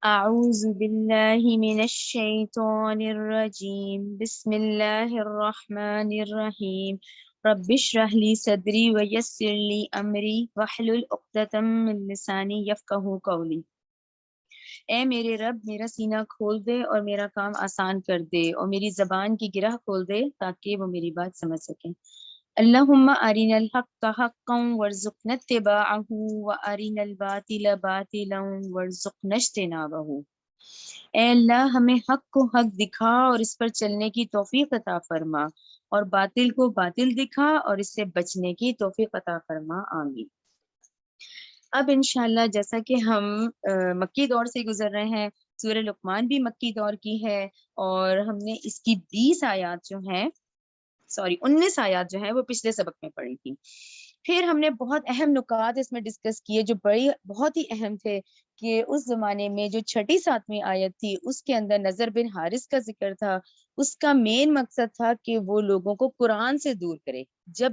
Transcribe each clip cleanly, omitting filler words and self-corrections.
أعوذ بالله من الشيطان الرجيم بسم الله الرحمن الرحيم رب اشرح لي صدري ويسر لي أمري واحلل عقدة من لساني يفقهوا قولي۔ اے میرے رب، میرا سینہ کھول دے اور میرا کام آسان کر دے اور میری زبان کی گرہ کھول دے تاکہ وہ میری بات سمجھ سکیں۔ اللہم ارنا الحق حقا وارزقنا اتباعہ وارنا الباطل باطلا وارزقنا اجتنابہ۔ اے اللہ، ہمیں حق کو حق دکھا اور اس پر چلنے کی توفیق عطا فرما، اور باطل کو باطل دکھا اور اس سے بچنے کی توفیق عطا فرما، آمین۔ اب انشاءاللہ جیسا کہ ہم مکی دور سے گزر رہے ہیں، سورہ لقمان بھی مکی دور کی ہے، اور ہم نے اس کی 20 آیات جو ہیں 19 آیات جو ہیں وہ پچھلے سبق میں پڑھی تھی۔ پھر ہم نے بہت اہم نکات اس میں ڈسکس کیے جو بہت ہی اہم تھے، کہ اس زمانے میں جو 6 7ویں آیت تھی اس کے اندر نضر بن حارث کا ذکر تھا۔ اس کا مین مقصد تھا کہ وہ لوگوں کو قرآن سے دور کرے۔ جب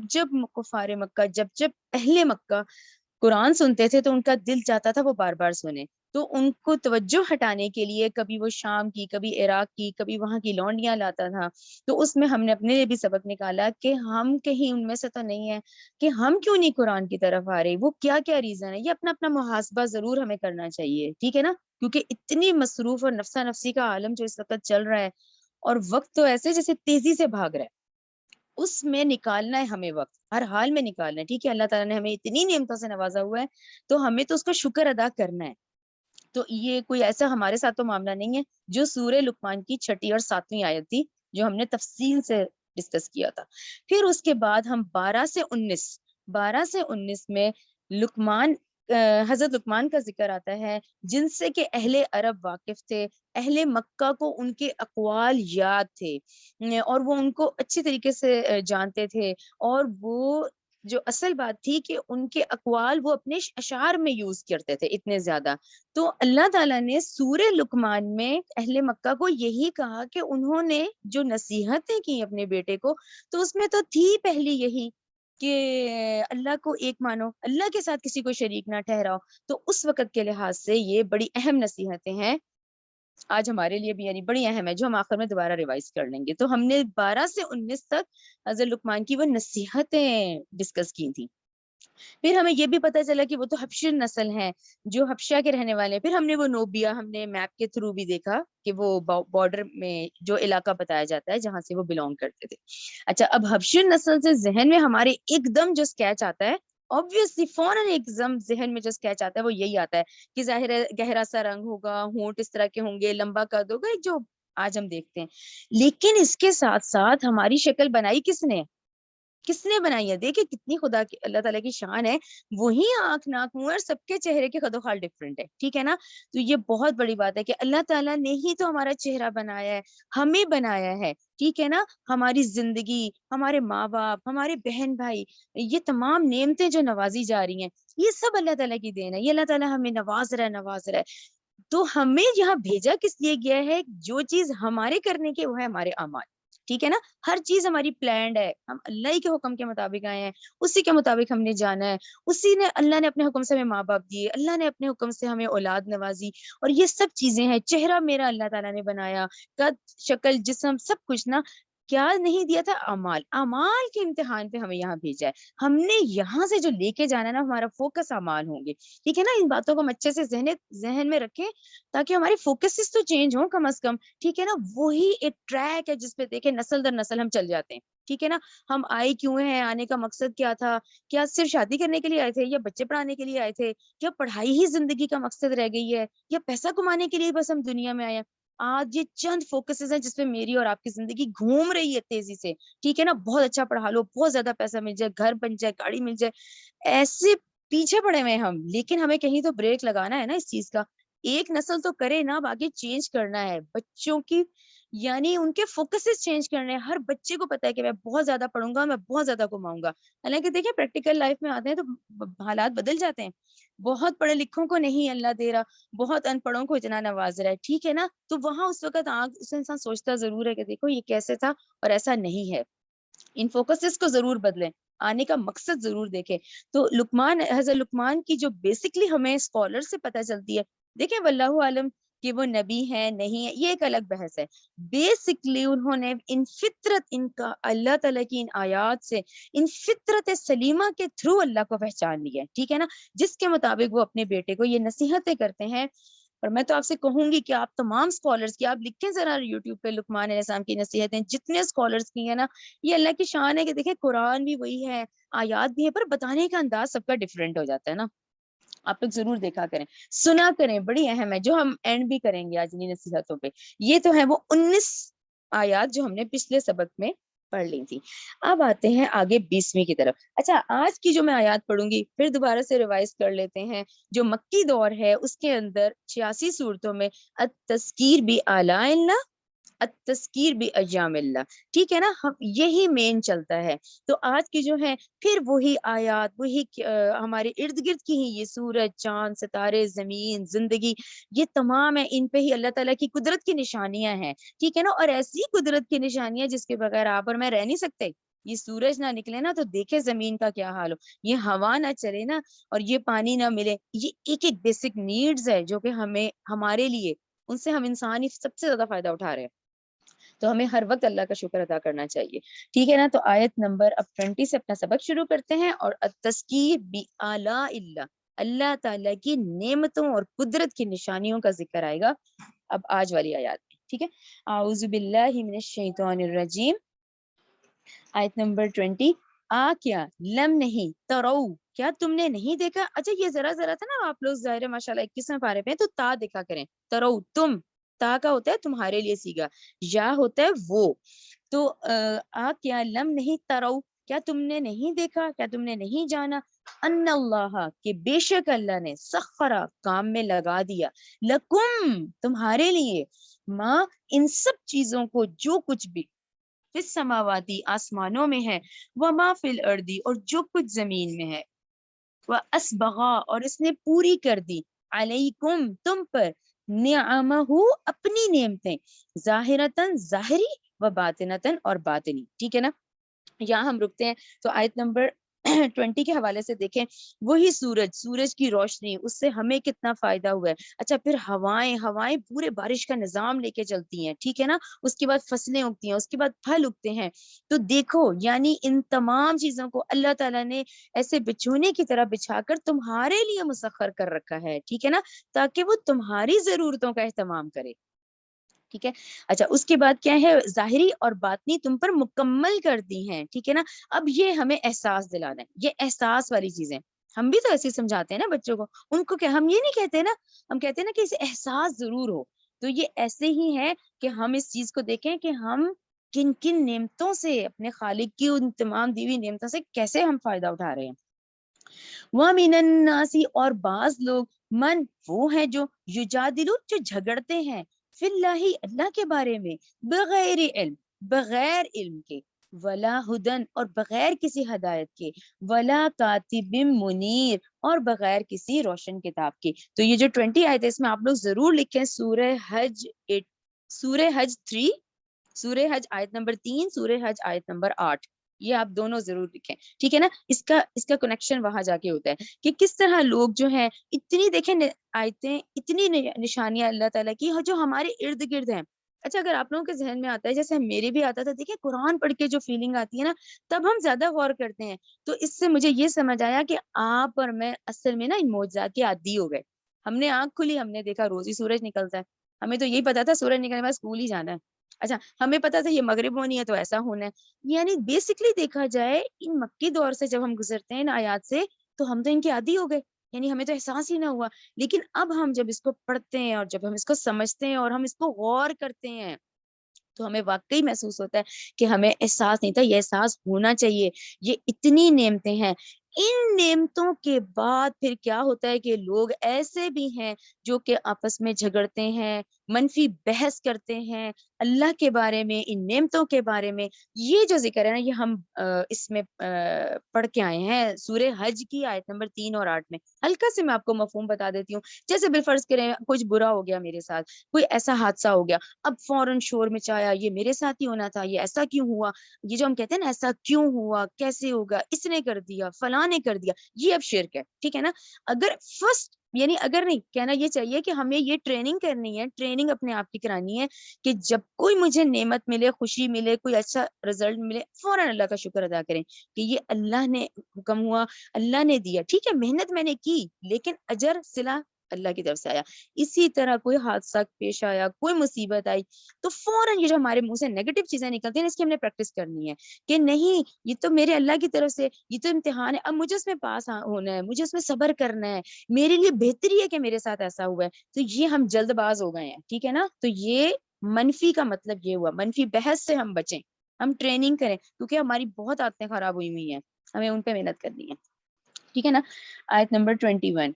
کفار مکہ، جب اہل مکہ قرآن سنتے تھے تو ان کا دل چاہتا تھا وہ بار بار سنے، تو ان کو توجہ ہٹانے کے لیے کبھی وہ شام کی، کبھی عراق کی، کبھی وہاں کی لونڈیاں لاتا تھا۔ تو اس میں ہم نے اپنے لیے بھی سبق نکالا کہ ہم کہیں ان میں سے تو نہیں ہیں کہ ہم کیوں نہیں قرآن کی طرف آ رہے، وہ کیا کیا ریزن ہے۔ یہ اپنا اپنا محاسبہ ضرور ہمیں کرنا چاہیے، ٹھیک ہے نا، کیونکہ اتنی مصروف اور نفسا نفسی کا عالم جو اس وقت چل رہا ہے، اور وقت تو ایسے جیسے تیزی سے بھاگ رہا ہے، اس میں نکالنا ہے ہمیں، وقت ہر حال میں نکالنا ہے، ٹھیک ہے۔ اللہ تعالیٰ نے ہمیں اتنی نعمتوں سے نوازا ہوا ہے تو ہمیں تو اس کا شکر ادا کرنا ہے۔ تو یہ کوئی ایسا ہمارے ساتھ تو معاملہ نہیں ہے۔ جو سورہ لقمان کی 6 اور 7ویں آیت تھی جو ہم نے تفصیل سے ڈسکس کیا تھا، پھر اس کے بعد ہم 12 سے 19 میں لقمان حضرت لقمان کا ذکر آتا ہے، جن سے کہ اہل عرب واقف تھے، اہل مکہ کو ان کے اقوال یاد تھے، اور وہ ان کو اچھی طریقے سے جانتے تھے، اور وہ جو اصل بات تھی کہ ان کے اقوال وہ اپنے اشعار میں یوز کرتے تھے اتنے زیادہ۔ تو اللہ تعالیٰ نے سورہ لقمان میں اہل مکہ کو یہی کہا کہ انہوں نے جو نصیحتیں کی اپنے بیٹے کو، تو اس میں تو تھی پہلی یہی کہ اللہ کو ایک مانو، اللہ کے ساتھ کسی کو شریک نہ ٹھہراؤ۔ تو اس وقت کے لحاظ سے یہ بڑی اہم نصیحتیں ہیں، آج ہمارے لیے بھی یعنی بڑی اہم ہے، جو ہم آخر میں دوبارہ ریوائز کر لیں گے۔ تو ہم نے 12 سے 19 تک حضرت لقمان کی وہ نصیحتیں ڈسکس کی تھی۔ پھر ہمیں یہ بھی پتہ چلا کہ وہ تو حبشی نسل ہیں، جو حبشہ کے رہنے والے ہیں۔ پھر ہم نے وہ نوبیا، ہم نے میپ کے تھرو بھی دیکھا کہ وہ بارڈر میں جو علاقہ بتایا جاتا ہے جہاں سے وہ بلونگ کرتے تھے۔ اچھا، اب حبشی نسل سے ذہن میں ہمارے ایک دم جو اسکیچ آتا ہے، obviously فوراً ایک دم ذہن میں جو اسکیچ آتا ہے وہ یہی آتا ہے کہ ظاہر ہے گہرا سا رنگ ہوگا، ہونٹ اس طرح کے ہوں گے، لمبا قد ہوگا، جو آج ہم دیکھتے ہیں۔ لیکن اس کے ساتھ ساتھ ہماری شکل بنائی کس نے بنائی ہے؟ دیکھیں کتنی خدا کی، اللہ تعالیٰ کی شان ہے، وہی آنکھ ناک منہ اور سب کے چہرے کے خد و خال ڈفرینٹ ہے، ٹھیک ہے نا۔ تو یہ بہت بڑی بات ہے کہ اللہ تعالیٰ نے ہی تو ہمارا چہرہ بنایا ہے، ہمیں بنایا ہے، ٹھیک ہے نا۔ ہماری زندگی، ہمارے ماں باپ، ہمارے بہن بھائی، یہ تمام نعمتیں جو نوازی جا رہی ہیں، یہ سب اللہ تعالیٰ کی دین ہے۔ یہ اللہ تعالیٰ ہمیں نواز رہا ہے۔ تو ہمیں یہاں بھیجا کس لیے گیا ہے؟ جو چیز ہمارے کرنے کے وہ ہے ہمارے اعمال، ٹھیک ہے نا۔ ہر چیز ہماری پلانڈ ہے، ہم اللہ ہی کے حکم کے مطابق آئے ہیں، اسی کے مطابق ہم نے جانا ہے، اسی نے، اللہ نے اپنے حکم سے ہمیں ماں باپ دیے، اللہ نے اپنے حکم سے ہمیں اولاد نوازی، اور یہ سب چیزیں ہیں۔ چہرہ میرا اللہ تعالیٰ نے بنایا، قد، شکل، جسم، سب کچھ نا، کیا نہیں دیا تھا؟ اعمال کے امتحان پہ ہمیں یہاں بھیجا ہے۔ ہم نے یہاں سے جو لے کے جانا ہے نا، ہمارا فوکس اعمال ہوں گے، ٹھیک ہے نا۔ ان باتوں کو ہم اچھے سے ذہن میں رکھیں تاکہ ہمارے فوکسز تو چینج ہوں کم از کم، ٹھیک ہے نا۔ وہی ایک ٹریک ہے جس پہ دیکھیں نسل در نسل ہم چل جاتے ہیں، ٹھیک ہے نا۔ ہم آئے کیوں ہیں؟ آنے کا مقصد کیا تھا؟ کیا صرف شادی کرنے کے لیے آئے تھے، یا بچے پڑھانے کے لیے آئے تھے، یا پڑھائی ہی زندگی کا مقصد رہ گئی ہے، یا پیسہ کمانے کے لیے بس ہم دنیا میں آئے ہیں؟ آج یہ چند فوکسز ہیں جس پہ میری اور آپ کی زندگی گھوم رہی ہے تیزی سے، ٹھیک ہے نا۔ بہت اچھا پڑھا لو، بہت زیادہ پیسہ مل جائے، گھر بن جائے، گاڑی مل جائے، ایسے پیچھے پڑے ہوئے ہیں ہم۔ لیکن ہمیں کہیں تو بریک لگانا ہے نا اس چیز کا۔ ایک نسل تو کرے نا، باقی چینج کرنا ہے بچوں کی، یعنی ان کے فوکسز چینج کرنے ہیں۔ ہر بچے کو پتا ہے کہ میں بہت زیادہ پڑھوں گا، میں بہت زیادہ کماؤں گا، حالانکہ دیکھیں پریکٹیکل لائف میں آتے ہیں تو حالات بدل جاتے ہیں۔ بہت پڑھے لکھوں کو نہیں اللہ دے رہا، بہت ان پڑھوں کو اتنا نواز رہا ہے، ٹھیک ہے نا۔ تو وہاں اس وقت اس انسان سوچتا ضرور ہے کہ دیکھو یہ کیسے تھا اور ایسا نہیں ہے۔ ان فوکسز کو ضرور بدلیں، آنے کا مقصد ضرور دیکھیں۔ تو حضرت لقمان کی جو بیسکلی ہمیں اسکالر سے پتہ چلتی ہے، دیکھیں واللہ عالم کہ وہ نبی ہے نہیں ہے، یہ ایک الگ بحث ہے. بیسکلی انہوں نے ان فطرت، ان کا اللہ تعالیٰ کی ان آیات سے، ان فطرت سلیمہ کے تھرو اللہ کو پہچان لیا ہے. ٹھیک ہے نا، جس کے مطابق وہ اپنے بیٹے کو یہ نصیحتیں کرتے ہیں. اور میں تو آپ سے کہوں گی کہ آپ تمام اسکالرس کی آپ لکھیں ذرا یوٹیوب پہ لقمان علیہ السلام کی نصیحتیں، جتنے اسکالرس کی ہیں نا، یہ اللہ کی شان ہے کہ دیکھیں قرآن بھی وہی ہے، آیات بھی ہے، پر بتانے کا انداز سب کا ڈفرینٹ ہو جاتا ہے نا. آپ لوگ ضرور دیکھا کریں، سنا کریں، بڑی اہم ہے. جو ہم اینڈ بھی کریں گے آج انہی نصیحتوں پہ. یہ تو ہے وہ 19 آیات جو ہم نے پچھلے سبق میں پڑھ لی تھی. اب آتے ہیں آگے 20ویں کی طرف. اچھا، آج کی جو میں آیات پڑھوں گی پھر دوبارہ سے ریوائز کر لیتے ہیں. جو مکی دور ہے اس کے اندر 86 صورتوں میں التذکیر بھی آلاء اللہ، التذکیر بھی ایام اللہ. ٹھیک ہے نا، ہم یہی مین چلتا ہے. تو آج کی جو ہے پھر وہی آیات، وہی ہمارے ارد گرد کی ہی یہ سورج، چاند، ستارے، زمین، زندگی، یہ تمام ہے. ان پہ ہی اللہ تعالیٰ کی قدرت کی نشانیاں ہیں. ٹھیک ہے نا، اور ایسی قدرت کی نشانیاں جس کے بغیر آپ اور میں رہ نہیں سکتے. یہ سورج نہ نکلے نا تو دیکھے زمین کا کیا حال ہو، یہ ہوا نہ چلے نا اور یہ پانی نہ ملے. یہ ایک ایک بیسک نیڈز ہے جو کہ ہمیں، ہمارے لیے، ان سے ہم انسان ہی سب سے زیادہ فائدہ اٹھا رہے ہیں. تو ہمیں ہر وقت اللہ کا شکر ادا کرنا چاہیے. ٹھیک ہے نا، تو آیت نمبر اب 20 سے اپنا سبق شروع کرتے ہیں. اور التذکیر بآلاء اللہ، اللہ تعالیٰ کی نعمتوں اور قدرت کی نشانیوں کا ذکر آئے گا اب آج والی آیات میں. ٹھیک ہے، اعوذ باللہ من الشیطان الرجیم. آیت نمبر 20. کیا لم نہیں، ترو کیا تم نے نہیں دیکھا. اچھا، یہ ذرا تھا نا، آپ لوگ ظاہر ماشاءاللہ 21ویں پارے پہ ہیں تو تا دیکھا کریں. ترو تم، تا کا ہوتا ہے تمہارے لیے سیگا، یا ہوتا ہے وہ. تو کیا لم نہیں، ترو کیا تم نے نہیں دیکھا، کیا تم نے نہیں جانا، ان اللہ کہ بے شک اللہ نے، سخرا کام میں لگا دیا، لکم تمہارے لیے، ماں ان سب چیزوں کو جو کچھ بھی فی السماواتی آسمانوں میں ہے، وما فی الارض اور جو کچھ زمین میں ہے، واسبغا اور اس نے پوری کر دی، علیکم تم پر، نعمہ اپنی نعمتیں، ظاہرتن ظاہری، و باطنتن اور باطنی. ٹھیک ہے نا، یہاں ہم رکتے ہیں. تو آیت نمبر 20 کے حوالے سے دیکھیں، وہی سورج کی روشنی، اس سے ہمیں کتنا فائدہ ہوا ہے. اچھا، پھر ہوائیں پورے بارش کا نظام لے کے چلتی ہیں. ٹھیک ہے نا، اس کے بعد فصلیں اگتی ہیں، اس کے بعد پھل اگتے ہیں. تو دیکھو، یعنی ان تمام چیزوں کو اللہ تعالیٰ نے ایسے بچھونے کی طرح بچھا کر تمہارے لیے مسخر کر رکھا ہے. ٹھیک ہے نا، تاکہ وہ تمہاری ضرورتوں کا اہتمام کرے. ٹھیک ہے. اچھا، اس کے بعد کیا ہے، ظاہری اور باطنی تم پر مکمل کر دی ہیں. ٹھیک ہے نا، اب یہ ہمیں احساس دلانا ہے، یہ احساس والی چیزیں. ہم بھی تو ایسے سمجھاتے ہیں نا بچوں کو، ان کو کیا ہم یہ نہیں کہتے نا، ہم کہتے ہیں نا کہ اسے احساس ضرور ہو. تو یہ ایسے ہی ہے کہ ہم اس چیز کو دیکھیں کہ ہم کن کن نعمتوں سے، اپنے خالق کی ان تمام دی ہوئی نعمتوں سے کیسے ہم فائدہ اٹھا رہے ہیں. وَمِنَ النَّاسِ اور بعض لوگ، من وہ ہے جو یجادلو جو جھگڑتے ہیں، فی اللہ اللہ کے بارے میں، بغیر علم بغیر علم کے، ولا ہدن اور بغیر کسی ہدایت کے، ولا کاتب منیر اور بغیر کسی روشن کتاب کے. تو یہ جو 20 آیت ہے اس میں آپ لوگ ضرور لکھیں سورہ حج 3، سورہ حج آیت نمبر 3، سورہ حج آیت نمبر 8. یہ آپ دونوں ضرور لکھیں. ٹھیک ہے نا، اس کا کنیکشن وہاں جا کے ہوتا ہے کہ کس طرح لوگ جو ہیں اتنی دیکھیں آیتیں، اتنی نشانیاں اللہ تعالیٰ کی جو ہمارے ارد گرد ہیں. اچھا، اگر آپ لوگوں کے ذہن میں آتا ہے جیسے میرے بھی آتا تھا، دیکھیں قرآن پڑھ کے جو فیلنگ آتی ہے نا، تب ہم زیادہ غور کرتے ہیں. تو اس سے مجھے یہ سمجھ آیا کہ آپ اور میں اصل میں نا ان معجزات کے عادی ہو گئے. ہم نے آنکھ کھلی، ہم نے دیکھا روز ہی سورج نکلتا ہے. ہمیں تو یہی پتا تھا سورج نکلنے کے بعد اسکول ہی جانا ہے. اچھا، ہمیں پتا تھا یہ مغرب ہونی ہے تو ایسا ہونا ہے. یعنی بیسکلی دیکھا جائے ان مکی دور سے جب ہم گزرتے ہیں ان آیات سے، تو ہم تو ان کے عادی ہو گئے، یعنی ہمیں تو احساس ہی نہ ہوا. لیکن اب ہم جب اس کو پڑھتے ہیں اور جب ہم اس کو سمجھتے ہیں اور ہم اس کو غور کرتے ہیں تو ہمیں واقعی محسوس ہوتا ہے کہ ہمیں احساس نہیں تھا، یہ احساس ہونا چاہیے. یہ اتنی نعمتیں ہیں. ان نعمتوں کے بعد پھر کیا ہوتا ہے کہ لوگ ایسے بھی ہیں جو کہ آپس میں جھگڑتے ہیں، منفی بحث کرتے ہیں اللہ کے بارے میں، ان نعمتوں کے بارے میں. یہ جو ذکر ہے نا، یہ ہم اس میں پڑھ کے آئے ہیں سورہ حج کی آیت نمبر 3 اور 8 میں. ہلکا سے میں آپ کو مفہوم بتا دیتی ہوں. جیسے بالفرض کریں کچھ برا ہو گیا میرے ساتھ، کوئی ایسا حادثہ ہو گیا، اب فوراً شور مچایا، یہ میرے ساتھ ہی ہونا تھا، یہ ایسا کیوں ہوا، یہ جو ہم کہتے ہیں نا ایسا کیوں ہوا، کیسے ہوگا، اس نے کر دیا، فلاں نے کر دیا، یہ اب شرک ہے. ٹھیک ہے نا. اگر فرسٹ یعنی اگر نہیں کہنا یہ چاہیے کہ ہمیں یہ ٹریننگ کرنی ہے، ٹریننگ اپنے آپ کی کرانی ہے کہ جب کوئی مجھے نعمت ملے، خوشی ملے، کوئی اچھا رزلٹ ملے، فوراً اللہ کا شکر ادا کریں کہ یہ اللہ نے حکم ہوا، اللہ نے دیا، ٹھیک ہے محنت میں نے کی لیکن اجر صلہ اللہ کی طرف سے آیا۔ اسی طرح کوئی حادثہ پیش آیا، کوئی مصیبت آئی تو فوراً یہ جو ہمارے منہ سے نیگیٹو چیزیں نکلتی ہیں اس کی ہم نے پریکٹس کرنی ہے کہ نہیں یہ تو میرے اللہ کی طرف سے، یہ تو امتحان ہے، اب مجھے اس میں پاس ہونا ہے، مجھے اس میں صبر کرنا ہے، میرے لیے بہتری ہے کہ میرے ساتھ ایسا ہوا ہے۔ تو یہ ہم جلد باز ہو گئے ہیں، ٹھیک ہے نا، تو یہ منفی کا مطلب یہ ہوا، منفی بحث سے ہم بچیں، ہم ٹریننگ کریں کیونکہ ہماری بہت عادتیں خراب ہوئی ہیں، ہمیں ان پہ محنت کرنی ہے، ٹھیک ہے نا۔ آیت نمبر 21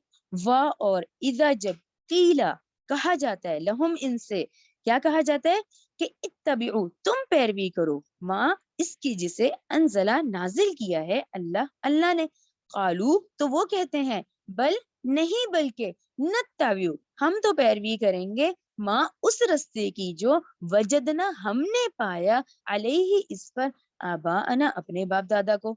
اور اذا جب قیلا کہا جاتا ہے لہم ان سے، کیا کہا جاتا ہے کہ اتبعو تم پیروی کرو ماں اس کی جسے انزلہ نازل کیا ہے اللہ نے، قالو تو وہ کہتے ہیں بل نہیں بلکہ نتبعو ہم تو پیروی کریں گے ماں اس رستے کی جو وجدنا ہم نے پایا علیہ اس پر آباءنا اپنے باپ دادا کو۔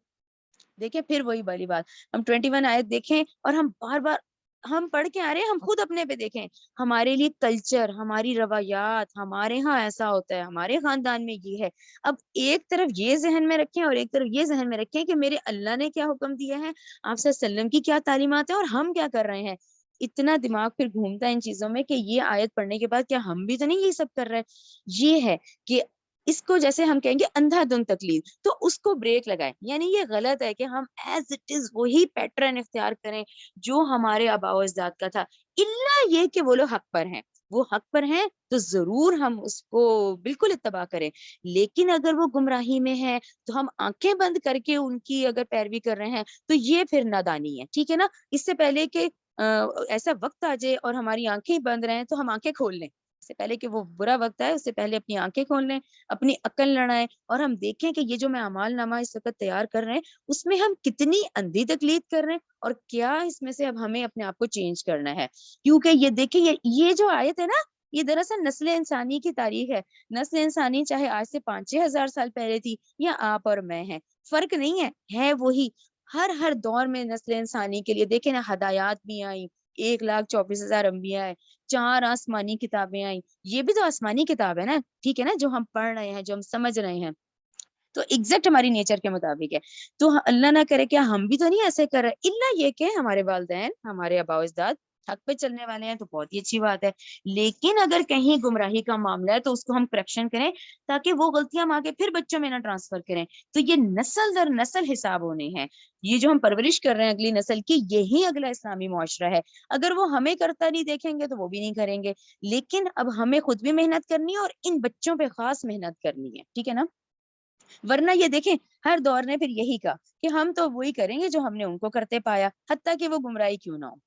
دیکھیں پھر وہی والی بات، ہم 21 آیت دیکھیں اور ہم بار بار ہم پڑھ کے آ رہے ہیں، ہم خود اپنے پہ دیکھیں، ہمارے لیے کلچر، ہماری روایات، ہمارے ہاں ایسا ہوتا ہے، ہمارے خاندان میں یہ ہے۔ اب ایک طرف یہ ذہن میں رکھیں اور ایک طرف یہ ذہن میں رکھیں کہ میرے اللہ نے کیا حکم دیا ہے، آپ صلی اللہ علیہ وسلم کی کیا تعلیمات ہیں اور ہم کیا کر رہے ہیں۔ اتنا دماغ پھر گھومتا ہے ان چیزوں میں کہ یہ آیت پڑھنے کے بعد کیا ہم بھی تو نہیں یہ سب کر رہے۔ یہ ہے کہ اس کو جیسے ہم کہیں گے اندھا دھند تقلید، تو اس کو بریک لگائیں، یعنی یہ غلط ہے کہ ہم ایز اٹ از وہی پیٹرن اختیار کریں جو ہمارے آباء و اجداد کا تھا، الا یہ کہ وہ لوگ حق پر ہیں، وہ حق پر ہیں تو ضرور ہم اس کو بالکل اتباع کریں، لیکن اگر وہ گمراہی میں ہے تو ہم آنکھیں بند کر کے ان کی اگر پیروی کر رہے ہیں تو یہ پھر نادانی ہے، ٹھیک ہے نا۔ اس سے پہلے کہ ایسا وقت آ جائے اور ہماری آنکھیں بند رہیں تو ہم آنکھیں کھول لیں، اس سے پہلے کہ وہ برا وقت آئے اس سے پہلے اپنی آنکھیں کھول لیں، اپنی عقل لڑائیں اور ہم دیکھیں کہ یہ جو میں اعمال نامہ اس وقت تیار کر رہے ہیں اس میں ہم کتنی اندھی تقلید کر رہے ہیں اور کیا اس میں سے اب ہمیں اپنے آپ کو چینج کرنا ہے۔ کیونکہ یہ دیکھیں یہ جو آیت ہے نا، یہ دراصل نسل انسانی کی تاریخ ہے، نسل انسانی چاہے آج سے 5-6 ہزار سال پہلے تھی یا آپ اور میں ہیں، فرق نہیں ہے وہی۔ ہر دور میں نسل انسانی کے لیے دیکھیں نا ہدایات بھی آئیں، 1,24,000 انبیاء ہے، 4 آسمانی کتابیں آئیں، یہ بھی تو آسمانی کتاب ہے نا، ٹھیک ہے نا، جو ہم پڑھ رہے ہیں، جو ہم سمجھ رہے ہیں، تو ایگزیکٹ ہماری نیچر کے مطابق ہے۔ تو اللہ نہ کرے کہ ہم بھی تو نہیں ایسے کر رہے، الا یہ کہ ہمارے والدین، ہمارے آباء و اجداد حق پہ چلنے والے ہیں تو بہت ہی اچھی بات ہے، لیکن اگر کہیں گمراہی کا معاملہ ہے تو اس کو ہم کریکشن کریں تاکہ وہ غلطیاں ہم آگے پھر بچوں میں نہ ٹرانسفر کریں۔ تو یہ نسل در نسل حساب ہونے ہیں، یہ جو ہم پرورش کر رہے ہیں اگلی نسل کی، یہی اگلا اسلامی معاشرہ ہے۔ اگر وہ ہمیں کرتا نہیں دیکھیں گے تو وہ بھی نہیں کریں گے، لیکن اب ہمیں خود بھی محنت کرنی ہے اور ان بچوں پہ خاص محنت کرنی ہے، ٹھیک ہے نا۔ ورنہ یہ دیکھیں ہر دور نے پھر یہی کہا کہ ہم تو وہی کریں گے جو ہم نے ان کو کرتے پایا، حتیٰ کہ وہ گمراہی کیوں نہ ہو۔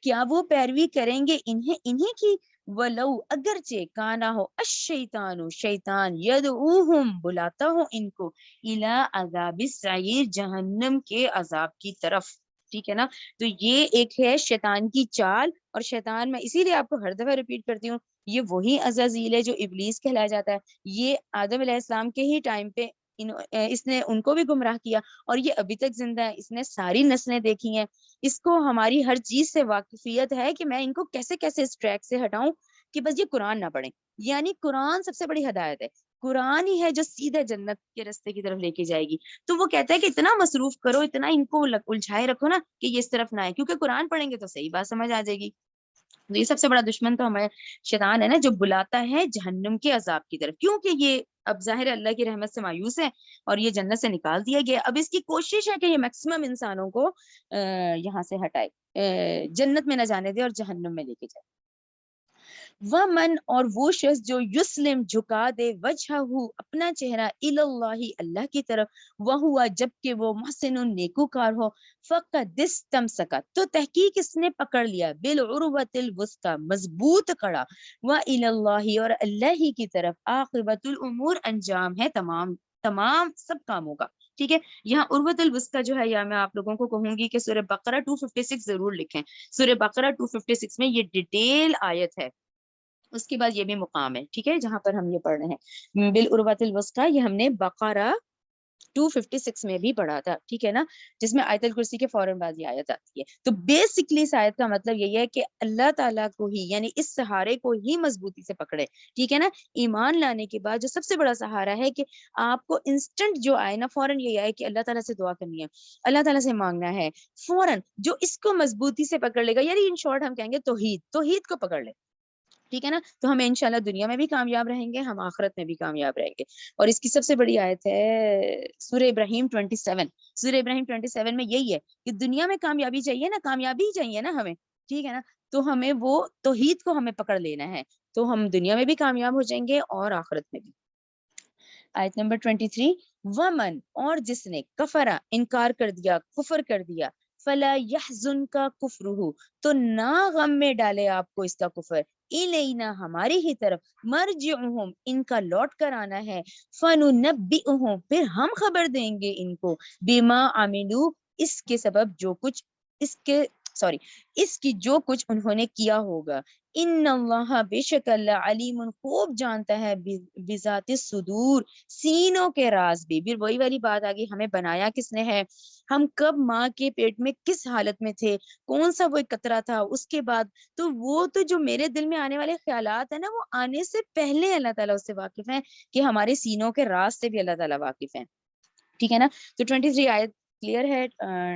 کیا وہ پیروی کریں گے انہیں کی، ولو اگرچہ کانا ہو الشیطان شیطان یدعوہم بلاتا ہو ان کو الی عذاب السعیر جہنم کے عذاب کی طرف، ٹھیک ہے نا۔ تو یہ ایک ہے شیطان کی چال، اور شیطان میں اسی لیے آپ کو ہر دفعہ ریپیٹ کرتی ہوں، یہ وہی عزازیل ہے جو ابلیس کہلایا جاتا ہے، یہ آدم علیہ السلام کے ہی ٹائم پہ اس نے ان کو بھی گمراہ کیا اور یہ ابھی تک زندہ ہے، اس نے ساری نسلیں دیکھی ہیں، اس کو ہماری ہر چیز سے واقفیت ہے کہ میں ان کو کیسے کیسے اس ٹریک سے ہٹاؤں کہ بس یہ قرآن نہ پڑھیں، یعنی قرآن سب سے بڑی ہدایت ہے، قرآن ہی ہے جو سیدھے جنت کے راستے کی طرف لے کے جائے گی۔ تو وہ کہتا ہے کہ اتنا مصروف کرو، اتنا ان کو الجھائے رکھو نا کہ یہ اس طرف نہ آئے، کیونکہ قرآن پڑھیں گے تو صحیح بات سمجھ آ جائے گی۔ تو یہ سب سے بڑا دشمن تو ہمیں شیطان ہے نا، جو بلاتا ہے جہنم کے عذاب کی طرف، کیونکہ یہ اب ظاہر اللہ کی رحمت سے مایوس ہے اور یہ جنت سے نکال دیا گیا، اب اس کی کوشش ہے کہ یہ میکسیمم انسانوں کو یہاں سے ہٹائے، جنت میں نہ جانے دے اور جہنم میں لے کے جائے۔ ومن اور وہ شخص جو یسلم جھکا دے وجہہ اپنا چہرہ اللہ اللہ کی طرف، وہ ہوا جبکہ وہ محسن نیکوکار ہو، فقد استمسک تو تحقیق اس نے پکڑ لیا، بالعروۃ الوثقی مضبوط کڑا، وإلی اللہ اور اللہ ہی کی طرف، عاقبۃ الامور انجام ہے تمام سب کاموں کا، ٹھیک ہے۔ یہاں عروۃ الوثقی جو ہے، یا میں آپ لوگوں کو کہوں گی کہ سورہ بقرہ 256 ضرور لکھیں، سورہ بقرہ 256 میں یہ ڈیٹیل آیت ہے، اس کے بعد یہ بھی مقام ہے، ٹھیک ہے، جہاں پر ہم یہ پڑھ رہے ہیں بالعروۃ الوثقی، یہ ہم نے بقرہ 256 میں بھی پڑھا تھا، ٹھیک ہے نا، جس میں آیت الکرسی کے فوراً بعد یہ آیت آتی ہے. تو بیسکلی اس آیت کا مطلب یہی ہے کہ اللہ تعالیٰ کو ہی، یعنی اس سہارے کو ہی مضبوطی سے پکڑے، ٹھیک ہے نا. ایمان لانے کے بعد جو سب سے بڑا سہارا ہے کہ آپ کو انسٹنٹ جو آئے نا، فوراً یہ آئے کہ اللہ تعالیٰ سے دعا کرنی ہے، اللہ تعالیٰ سے مانگنا ہے، فوراً جو اس کو مضبوطی سے پکڑ لے گا، یعنی ان شارٹ ہم کہیں گے توحید کو پکڑ لے، ٹھیک ہے نا، تو ہم انشاءاللہ دنیا میں بھی کامیاب رہیں گے، ہم آخرت میں بھی کامیاب رہیں گے. اور اس کی سب سے بڑی آیت ہے سورہ ابراہیم 27. سورہ ابراہیم 27 میں یہی ہے کہ دنیا میں کامیابی چاہیے نا، کامیابی چاہیے نا ہمیں، ٹھیک ہے نا، تو ہمیں وہ توحید کو ہمیں پکڑ لینا ہے، تو ہم دنیا میں بھی کامیاب ہو جائیں گے اور آخرت میں بھی. آیت نمبر 23، ومن، اور جس نے، کفرا، انکار کر دیا، کفر کر دیا، فلا یحزنک کفرہ، تو نہ غم میں ڈالے آپ کو اس کا کفر، الینا، ہماری ہی طرف، مرجعہم، ان کا لوٹ کر آنا ہے، فننبئہم، پھر ہم خبر دیں گے ان کو، بما عملو، اس کے سبب جو کچھ، اس کی جو کچھ انہوں نے کیا ہوگا. ان اللہ، بے شک اللہ، علیم، خوب جانتا ہے، بذات الصدور، سینوں کے راز بھی. پھر وہی والی بات آگئی، ہمیں بنایا کس نے ہے، ہم کب ماں کے پیٹ میں کس حالت میں تھے، کون سا وہ قطرہ تھا، اس کے بعد تو وہ تو جو میرے دل میں آنے والے خیالات ہیں نا، وہ آنے سے پہلے اللہ تعالیٰ اس سے واقف ہیں، کہ ہمارے سینوں کے راز سے بھی اللہ تعالیٰ واقف ہیں، ٹھیک ہے نا. تو 23 آیت کلیئر ہے.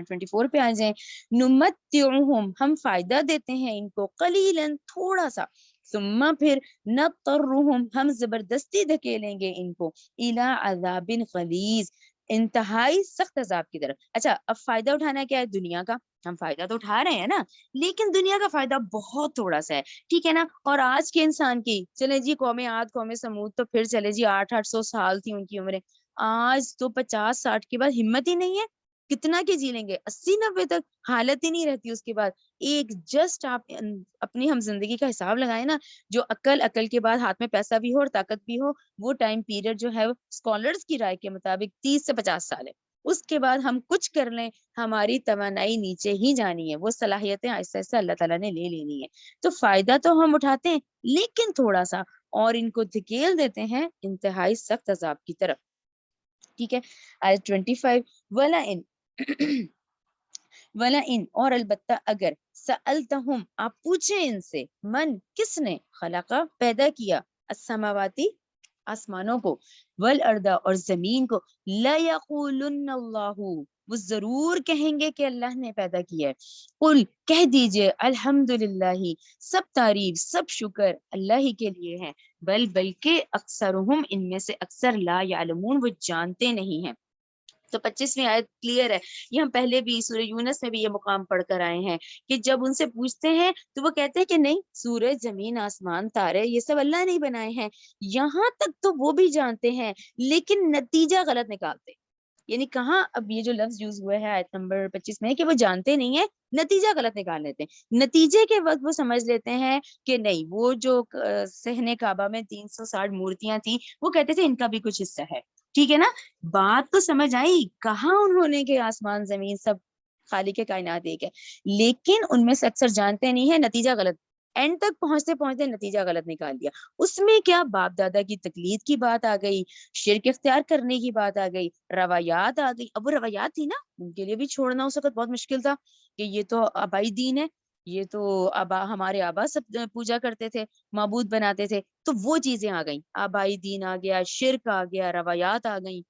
24 پہ آ جائیں. نمتعہم، ہم فائدہ دیتے ہیں ان کو، قلیلاً، تھوڑا سا، ثم، پھر، نضطرہم، ہم زبردستی دھکیلیں گے ان کو، الی عذاب غلیظ، انتہائی سخت عذاب کی طرف. اچھا، اب فائدہ اٹھانا کیا ہے دنیا کا، ہم فائدہ تو اٹھا رہے ہیں نا، لیکن دنیا کا فائدہ بہت تھوڑا سا ہے، ٹھیک ہے نا. اور آج کے انسان کی، چلے جی قوم عاد قوم سمود تو پھر چلے جی 800 سال تھی ان کی عمریں، آج تو 50-60 کے بعد ہمت ہی نہیں ہے، کتنا کے جی لیں گے، 80-90 تک حالت ہی نہیں رہتی اس کے بعد. ایک جسٹ آپ اپنی ہم زندگی کا حساب لگائیں نا، جو عقل کے بعد ہاتھ میں پیسہ بھی ہو اور طاقت بھی ہو، وہ ٹائم پیریڈ جو ہے اسکالرز کی رائے کے مطابق 30 سے 50 سال ہے. اس کے بعد ہم کچھ کر لیں، ہماری توانائی نیچے ہی جانی ہے، وہ صلاحیتیں آہستہ آہستہ اللہ تعالیٰ نے لے لینی ہے. تو فائدہ تو ہم اٹھاتے ہیں لیکن تھوڑا سا، اور ان کو دھکیل دیتے ہیں انتہائی سخت عذاب کی طرف، ٹھیک ہے. آیت 25، ولا ان ولا ان، اور البتہ اگر، سألتہم، آپ پوچھیں ان سے، من، کس نے، خلقا، پیدا کیا، السماواتی، آسمانوں کو، والارض، اور زمین کو، لیقولن اللہ، وہ ضرور کہیں گے کہ اللہ نے پیدا کیا ہے. قل، کہہ دیجئے، الحمدللہ، سب تعریف، سب شکر اللہ ہی کے لیے ہے، بلکہ اکثرہم، ان میں سے اکثر، لا یعلمون، وہ جانتے نہیں ہیں. تو 25ویں آیت کلیئر ہے. یہ ہم پہلے بھی سورہ یونس میں بھی یہ مقام پڑھ کر آئے ہیں کہ جب ان سے پوچھتے ہیں تو وہ کہتے ہیں کہ نہیں، سورج، زمین، آسمان، تارے، یہ سب اللہ نہیں بنائے ہیں. یہاں تک تو وہ بھی جانتے ہیں لیکن نتیجہ غلط نکالتے. یعنی کہاں اب یہ جو لفظ یوز ہوا ہے آیت نمبر 25 میں کہ وہ جانتے نہیں ہیں، نتیجہ غلط نکال لیتے ہیں. نتیجے کے وقت وہ سمجھ لیتے ہیں کہ نہیں، وہ جو صحن کعبہ میں 360 مورتیاں تھیں، وہ کہتے تھے ان کا بھی کچھ حصہ ہے، ٹھیک ہے نا. بات تو سمجھ آئی، کہاں انہوں نے کہ آسمان زمین سب خالق کائنات ایک ہے، لیکن ان میں سے اکثر جانتے نہیں ہیں، نتیجہ غلط، اینڈ تک پہنچتے پہنچتے نتیجہ غلط نکال دیا. اس میں کیا، باپ دادا کی تقلید کی بات آ گئی، شرک اختیار کرنے کی بات آ گئی، روایات آ گئی. اب وہ روایات تھی نا، ان کے لیے بھی چھوڑنا اس وقت بہت مشکل تھا کہ یہ تو آبائی دین ہے، یہ تو ہمارے آبا سب پوجا کرتے تھے، معبود بناتے تھے. تو وہ چیزیں آ گئیں، آبائی دین آ گیا، شرک آ گیا، روایات آ گئیں،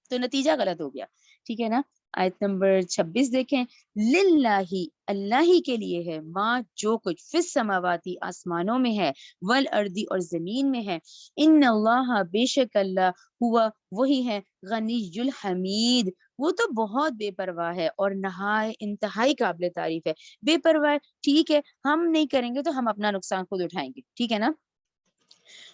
تو نتیجہ غلط ہو گیا، ٹھیک ہے نا. آیت نمبر 26 دیکھیں. للہ، اللہ ہی کے لیے ہے، ماں، جو کچھ، فی السماواتی، آسمانوں میں ہے، والارض، اور زمین میں ہے. ان اللہ، بے شک اللہ، ہوا، وہی ہے، غنی الحمید، وہ تو بہت بے پرواہ ہے اور انتہائی قابل تعریف ہے. بے پرواہ، ٹھیک ہے، ہم نہیں کریں گے تو ہم اپنا نقصان خود اٹھائیں گے، ٹھیک ہے نا.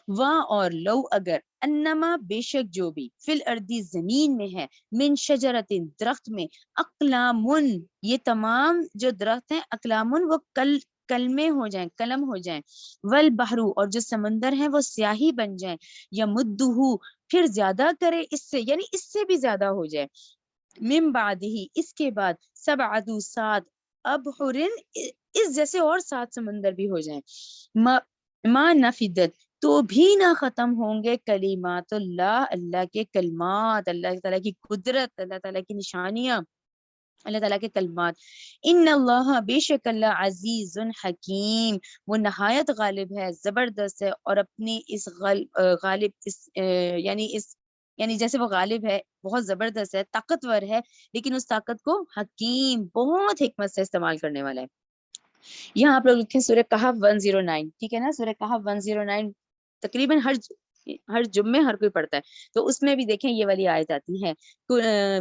واہ، اور لو، اگر، انما، بے شک جو بھی، فی الارض، زمین میں ہے، من شجرت، درخت میں، اقلامن، یہ تمام جو درخت ہیں، اقلامن، وہ کلمے ہو جائیں، قلم ہو جائیں، والبحر، اور جو سمندر ہیں وہ سیاہی بن جائیں، یمدہ، پھر زیادہ کرے اس سے، یعنی اس سے بھی زیادہ ہو جائے، من بعد ہی، اس کے بعد، سبعۃ، 7 ابحر، اس جیسے اور 7 سمندر بھی ہو جائیں، ما نفدت، تو بھی نہ ختم ہوں گے کلمات اللہ، اللہ کے کلمات، اللہ تعالیٰ کی قدرت، اللہ تعالیٰ کی نشانیاں، اللہ تعالیٰ کے کلمات. ان اللہ، بے شک اللہ، عزیز حکیم، وہ نہایت غالب ہے، زبردست ہے، اور اپنی اس غالب یعنی جیسے وہ غالب ہے، بہت زبردست ہے، طاقتور ہے، لیکن اس طاقت کو حکیم، بہت حکمت سے استعمال کرنے والا ہے. یہاں آپ لوگ لکھیں سورہ کہف 109، ٹھیک ہے نا، سورہ کہف 109 تقریباً ہر جمعے ہر کوئی پڑھتا ہے، تو اس میں بھی دیکھیں یہ والی آیت آتی ہے،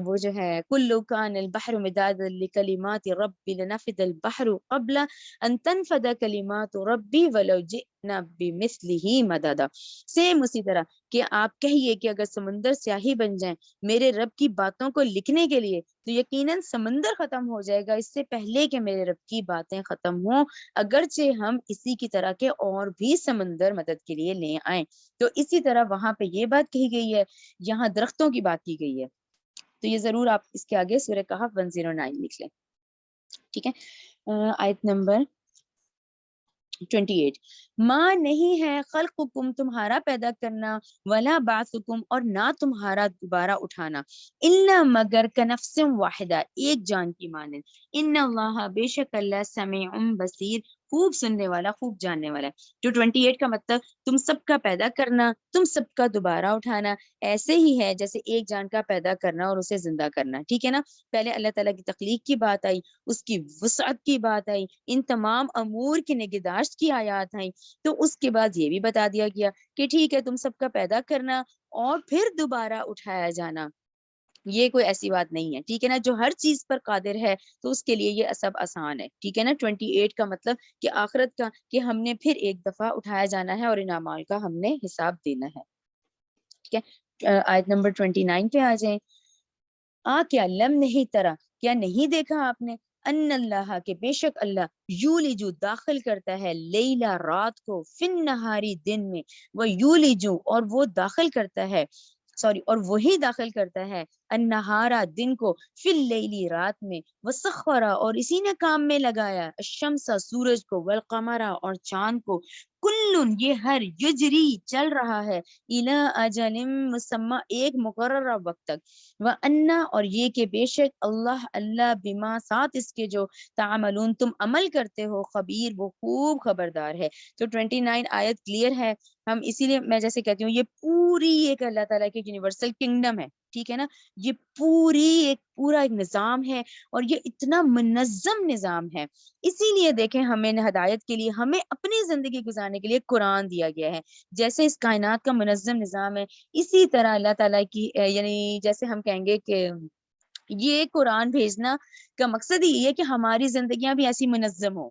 وہ جو ہے کُلُّ کَانَ الْبَحْرُ مِدَادًا لِکَلِمَاتِ رَبِّی لَنَفِدَ الْبَحْرُ قَبْلَ أَن تَنفَدَ كَلِمَاتُ رَبِّی وَلَوْ جِئْنَا بِمِثْلِهِ مَدَدًا. سیم اسی طرح کہ آپ کہیے کہ اگر سمندر سیاہی بن جائیں میرے رب کی باتوں کو لکھنے کے لیے، تو یقیناً سمندر ختم ہو جائے گا اس سے پہلے کہ میرے رب کی باتیں ختم ہوں، اگرچہ ہم اسی کی طرح کے اور بھی سمندر مدد کے لیے لے آئیں. تو اسی طرح وہاں پہ یہ بات کہی گئی ہے، یہاں درختوں کی بات کی گئی ہے. تو یہ ضرور آپ اس کے آگے سورہ کہف 109 لکھ لیں. ٹھیک ہے، آیت نمبر 28. ماں نہیں ہے خلقکم، تمہارا پیدا کرنا، ولا بعثکم، اور نہ تمہارا دوبارہ اٹھانا، الا مگر کنفس واحدہ، ایک جان کی مانند. ان اللہ، بے شک اللہ، سمیع بصیر، خوب سننے والا، خوب جاننے والا ہے. جو 28 کا مطلب تم سب کا پیدا کرنا، تم سب کا دوبارہ اٹھانا ایسے ہی ہے جیسے ایک جان کا پیدا کرنا اور اسے زندہ کرنا. ٹھیک ہے نا، پہلے اللہ تعالیٰ کی تخلیق کی بات آئی، اس کی وسعت کی بات آئی، ان تمام امور کی نگہداشت کی آیات آئیں، تو اس کے بعد یہ بھی بتا دیا گیا کہ ٹھیک ہے تم سب کا پیدا کرنا اور پھر دوبارہ اٹھایا جانا، یہ کوئی ایسی بات نہیں ہے. ٹھیک ہے نا، جو ہر چیز پر قادر ہے تو اس کے لیے یہ سب آسان ہے. ٹھیک ہے نا، 28 کا مطلب کہ آخرت کا، کہ ہم نے پھر ایک دفعہ اٹھایا جانا ہے اور ان اعمال کا ہم نے حساب دینا ہے. ٹھیک ہے، آیت نمبر 29 پہ آ جائیں. کیا لم نہیں ترا، کیا نہیں دیکھا آپ نے، ان اللہ، کے بے شک اللہ، یولجو، داخل کرتا ہے، لیلا، رات کو، فن نہاری، دن میں، وہ یولجو، اور وہ داخل کرتا ہے، اور وہی داخل کرتا ہے، النہارا، دن کو، فی اللیلی، رات میں، وسخرا، اور اسی نے کام میں لگایا، الشمس، سورج کو، والقمرا، اور چاند کو، کلن، یہ ہر، یجری، چل رہا ہے، الی اجل مسمى، ایک مقررہ وقت تک، وَأَنَّ، اور یہ کہ بے شک اللہ، اللہ، بما، ساتھ اس کے، جو تعملون، تم عمل کرتے ہو، خبیر، وہ خوب خبردار ہے. تو 29 آیت کلیئر ہے. ہم اسی لیے میں جیسے کہتی ہوں یہ پوری ایک اللہ تعالیٰ کی یونیورسل کنگڈم ہے. ٹھیک ہے نا، یہ پورا ایک نظام ہے، اور یہ اتنا منظم نظام ہے. اسی لیے دیکھیں ہمیں ہدایت کے لیے، ہمیں اپنی زندگی گزارنے کے لیے قرآن دیا گیا ہے. جیسے اس کائنات کا منظم نظام ہے، اسی طرح اللہ تعالیٰ کی یعنی جیسے ہم کہیں گے کہ یہ قرآن بھیجنا کا مقصد ہی یہ ہے کہ ہماری زندگیاں بھی ایسی منظم ہوں.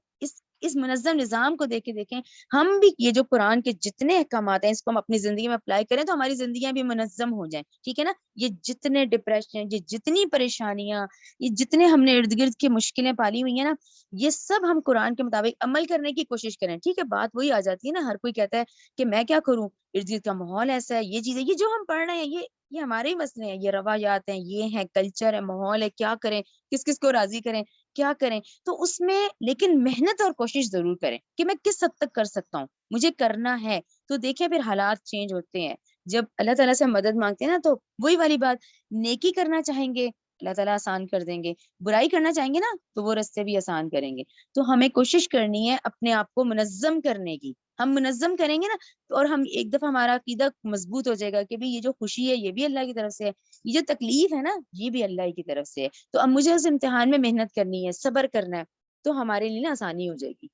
اس منظم نظام کو دیکھیں ہم بھی یہ جو قرآن کے جتنے احکامات ہیں اس کو ہم اپنی زندگی میں اپلائی کریں تو ہماری زندگیاں بھی منظم ہو جائیں. ٹھیک ہے نا، یہ جتنے ڈپریشن، یہ جتنی پریشانیاں، یہ جتنے ہم نے ارد گرد کی مشکلیں پالی ہوئی ہیں نا، یہ سب ہم قرآن کے مطابق عمل کرنے کی کوشش کریں. ٹھیک ہے، بات وہی آ جاتی ہے نا، ہر کوئی کہتا ہے کہ میں کیا کروں، ارد گرد کا ماحول ایسا ہے، یہ چیزیں، یہ جو ہم پڑھ رہے ہیں، یہ ہمارے ہی مسئلے ہیں، یہ روایات ہیں، یہ ہیں، کلچر ہے، ماحول ہے، کیا کریں، کس کس کو راضی کریں، کیا کریں. تو اس میں لیکن محنت اور کوشش ضرور کریں کہ میں کس حد تک کر سکتا ہوں، مجھے کرنا ہے. تو دیکھیں پھر حالات چینج ہوتے ہیں، جب اللہ تعالیٰ سے مدد مانگتے ہیں نا، تو وہی والی بات، نیکی کرنا چاہیں گے اللہ تعالیٰ آسان کر دیں گے، برائی کرنا چاہیں گے نا تو وہ رستے بھی آسان کریں گے. تو ہمیں کوشش کرنی ہے اپنے آپ کو منظم کرنے کی. ہم منظم کریں گے نا، اور ہم ایک دفعہ ہمارا عقیدہ مضبوط ہو جائے گا کہ یہ جو خوشی ہے یہ بھی اللہ کی طرف سے ہے، یہ جو تکلیف ہے نا یہ بھی اللہ کی طرف سے ہے. تو اب مجھے اس امتحان میں محنت کرنی ہے، صبر کرنا ہے، تو ہمارے لیے نا آسانی ہو جائے گی.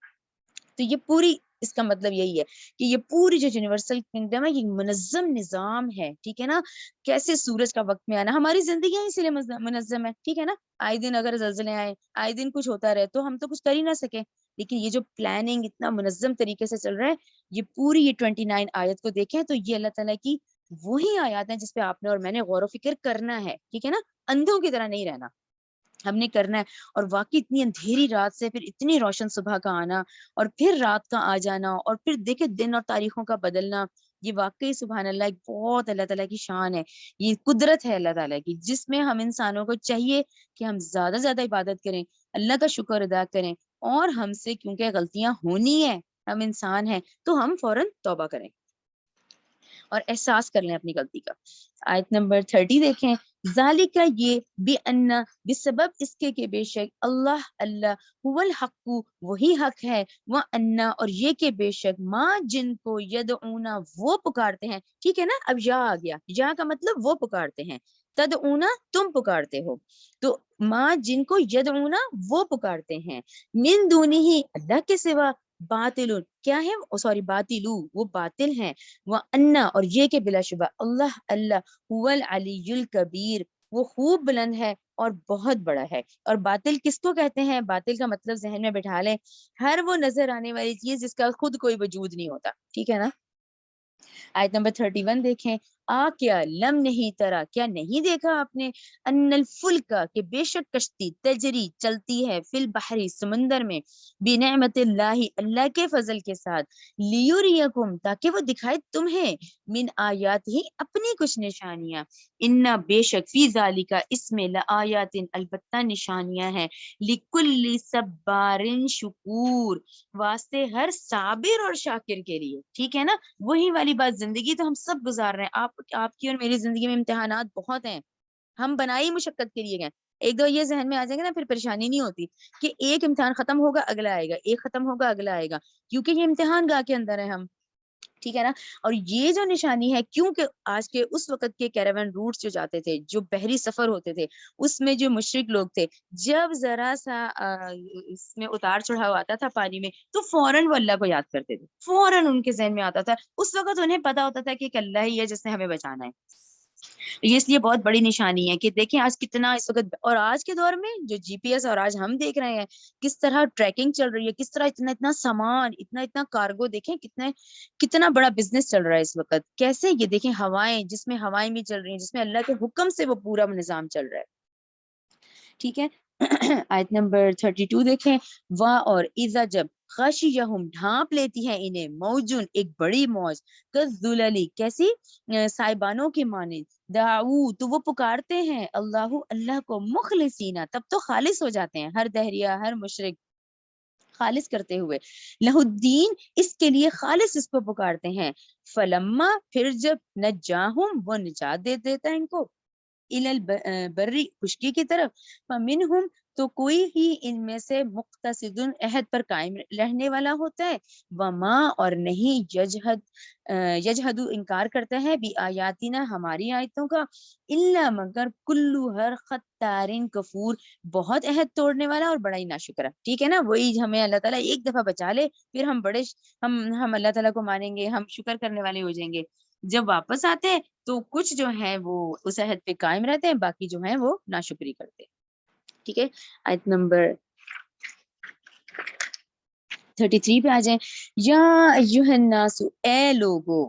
تو یہ پوری، اس کا مطلب یہی ہے کہ یہ پوری جو یونیورسل کنگڈم ہے یہ منظم نظام ہے. ٹھیک ہے نا، کیسے سورج کا وقت میں آنا، ہماری زندگی اسی لیے منظم ہے. ٹھیک ہے نا، آئے دن اگر زلزلے آئے، آئے دن کچھ ہوتا رہے تو ہم تو کچھ کر ہی نہ سکیں. لیکن یہ جو پلاننگ اتنا منظم طریقے سے چل رہا ہے، یہ پوری یہ 29 آیت کو دیکھیں تو یہ اللہ تعالیٰ کی وہی آیات ہیں جس پہ آپ نے اور میں نے غور و فکر کرنا ہے. ٹھیک ہے نا، اندھوں کی طرح نہیں رہنا، ہم نے کرنا ہے. اور واقعی اتنی اندھیری رات سے پھر اتنی روشن صبح کا آنا، اور پھر رات کا آ جانا، اور پھر دیکھے دن اور تاریخوں کا بدلنا، یہ واقعی سبحان اللہ ایک بہت اللہ تعالیٰ کی شان ہے. یہ قدرت ہے اللہ تعالیٰ کی، جس میں ہم انسانوں کو چاہیے کہ ہم زیادہ سے زیادہ عبادت کریں، اللہ کا شکر ادا کریں، اور ہم سے کیونکہ غلطیاں ہونی ہیں، ہم انسان ہیں تو ہم فوراً توبہ کریں. اور احساس کر لیں اپنی غلطی کا۔ آیت نمبر 30 دیکھیں، ذالکہ یہ بے انا بسبب اس کے کہ بے شک اللہ هو الحق وہی حق ہے، وہ انا اور یہ کہ بے شک ماں جن کو یدعونا وہ پکارتے ہیں، ٹھیک ہے نا، اب یا آ گیا، یا کا مطلب وہ پکارتے ہیں، تدعونا تم پکارتے ہو، تو ماں جن کو یدعونا وہ پکارتے ہیں، من دونہ اللہ کے سوا، باطل کیا ہے، سوری باطلو وہ باطل ہیں، وَأَنَّ اور یہ کہ بلا شبہ اللہ هو العلی الکبیر وہ خوب بلند ہے اور بہت بڑا ہے۔ اور باطل کس کو کہتے ہیں؟ باطل کا مطلب ذہن میں بٹھا لیں، ہر وہ نظر آنے والی چیز جس کا خود کوئی وجود نہیں ہوتا، ٹھیک ہے نا۔ آیت نمبر 31 دیکھیں، کیا لم نہیں ترا کیا نہیں دیکھا آپ نے، ان الفلک کہ بے شک کشتی تجری چلتی ہے، فی البحری سمندر میں، بنعمت اللہ اللہ کے فضل کے ساتھ، لیوریکم تاکہ وہ دکھائے تمہیں، من آیات ہی اپنی کچھ نشانیاں، ان بے شک فی ذالک اس میں لآیات البتہ نشانیاں ہیں، لکل صبار شکور واسطے ہر صابر اور شاکر کے لیے، ٹھیک ہے نا۔ وہی والی بات، زندگی تو ہم سب گزار رہے ہیں، آپ کی اور میری زندگی میں امتحانات بہت ہیں، ہم بنائی مشقت کے لیے گئے، ایک دو یہ ذہن میں آ جائیں گے نا پھر پریشانی نہیں ہوتی کہ ایک امتحان ختم ہوگا اگلا آئے گا، ایک ختم ہوگا اگلا آئے گا، کیونکہ یہ امتحان گاہ کے اندر ہے ہم، ٹھیک ہے نا۔ اور یہ جو نشانی ہے، کیونکہ آج کے اس وقت کے کیراون روٹس جو جاتے تھے، جو بحری سفر ہوتے تھے، اس میں جو مشرک لوگ تھے، جب ذرا سا اس میں اتار چڑھاؤ آتا تھا پانی میں، تو فوراً وہ اللہ کو یاد کرتے تھے، فوراً ان کے ذہن میں آتا تھا، اس وقت انہیں پتا ہوتا تھا کہ ایک اللہ ہی ہے جس نے ہمیں بچانا ہے۔ یہ اس لیے بہت بڑی نشانی ہے کہ دیکھیں آج کتنا اس وقت، اور آج کے دور میں جو جی پی ایس اور آج ہم دیکھ رہے ہیں کس طرح ٹریکنگ چل رہی ہے، کس طرح اتنا سامان، اتنا کارگو، دیکھیں کتنا بڑا بزنس چل رہا ہے اس وقت، کیسے یہ دیکھیں ہوائیں، جس میں ہوائیں بھی چل رہی ہیں، جس میں اللہ کے حکم سے وہ پورا نظام چل رہا ہے، ٹھیک ہے۔ آیت نمبر 32 دیکھیں، وا اور اذا جب غشیہم ڈھانپ لیتی ہے انہیں موجن ایک بڑی موج، کذللی کیسی، سائبانوں کے مانند، دعو تو وہ پکارتے ہیں اللہ کو، مخلصینہ تب تو خالص ہو جاتے ہیں، ہر دہریہ ہر مشرک خالص کرتے ہوئے، لہ الدین اس کے لیے خالص اس کو پکارتے ہیں، فلما پھر جب نجاہم وہ نجات دے دیتا ہے ان کو، البری خشکی کی طرف، فمنہم تو کوئی ہی ان میں سے مقتصد عہد پر قائم رہنے والا ہوتا ہے، وما اور نہیں یجحد انکار کرتا ہے بھی آیاتنا ہماری آیتوں کا، الا مگر کلو ہر خطارن کفور بہت عہد توڑنے والا اور بڑا ہی ناشکر ہے، ٹھیک ہے نا۔ وہی ہمیں اللہ تعالیٰ ایک دفعہ بچا لے، پھر ہم ہم اللہ تعالیٰ کو مانیں گے، ہم شکر کرنے والے ہو جائیں گے، جب واپس آتے ہیں تو کچھ جو ہیں وہ اس عہد پہ قائم رہتے ہیں، باقی جو ہیں وہ ناشکری کرتے ہیں، ٹھیک ہے۔ آیت نمبر 33 پہ آ جائیں، یا ایھا الناس اے لوگو،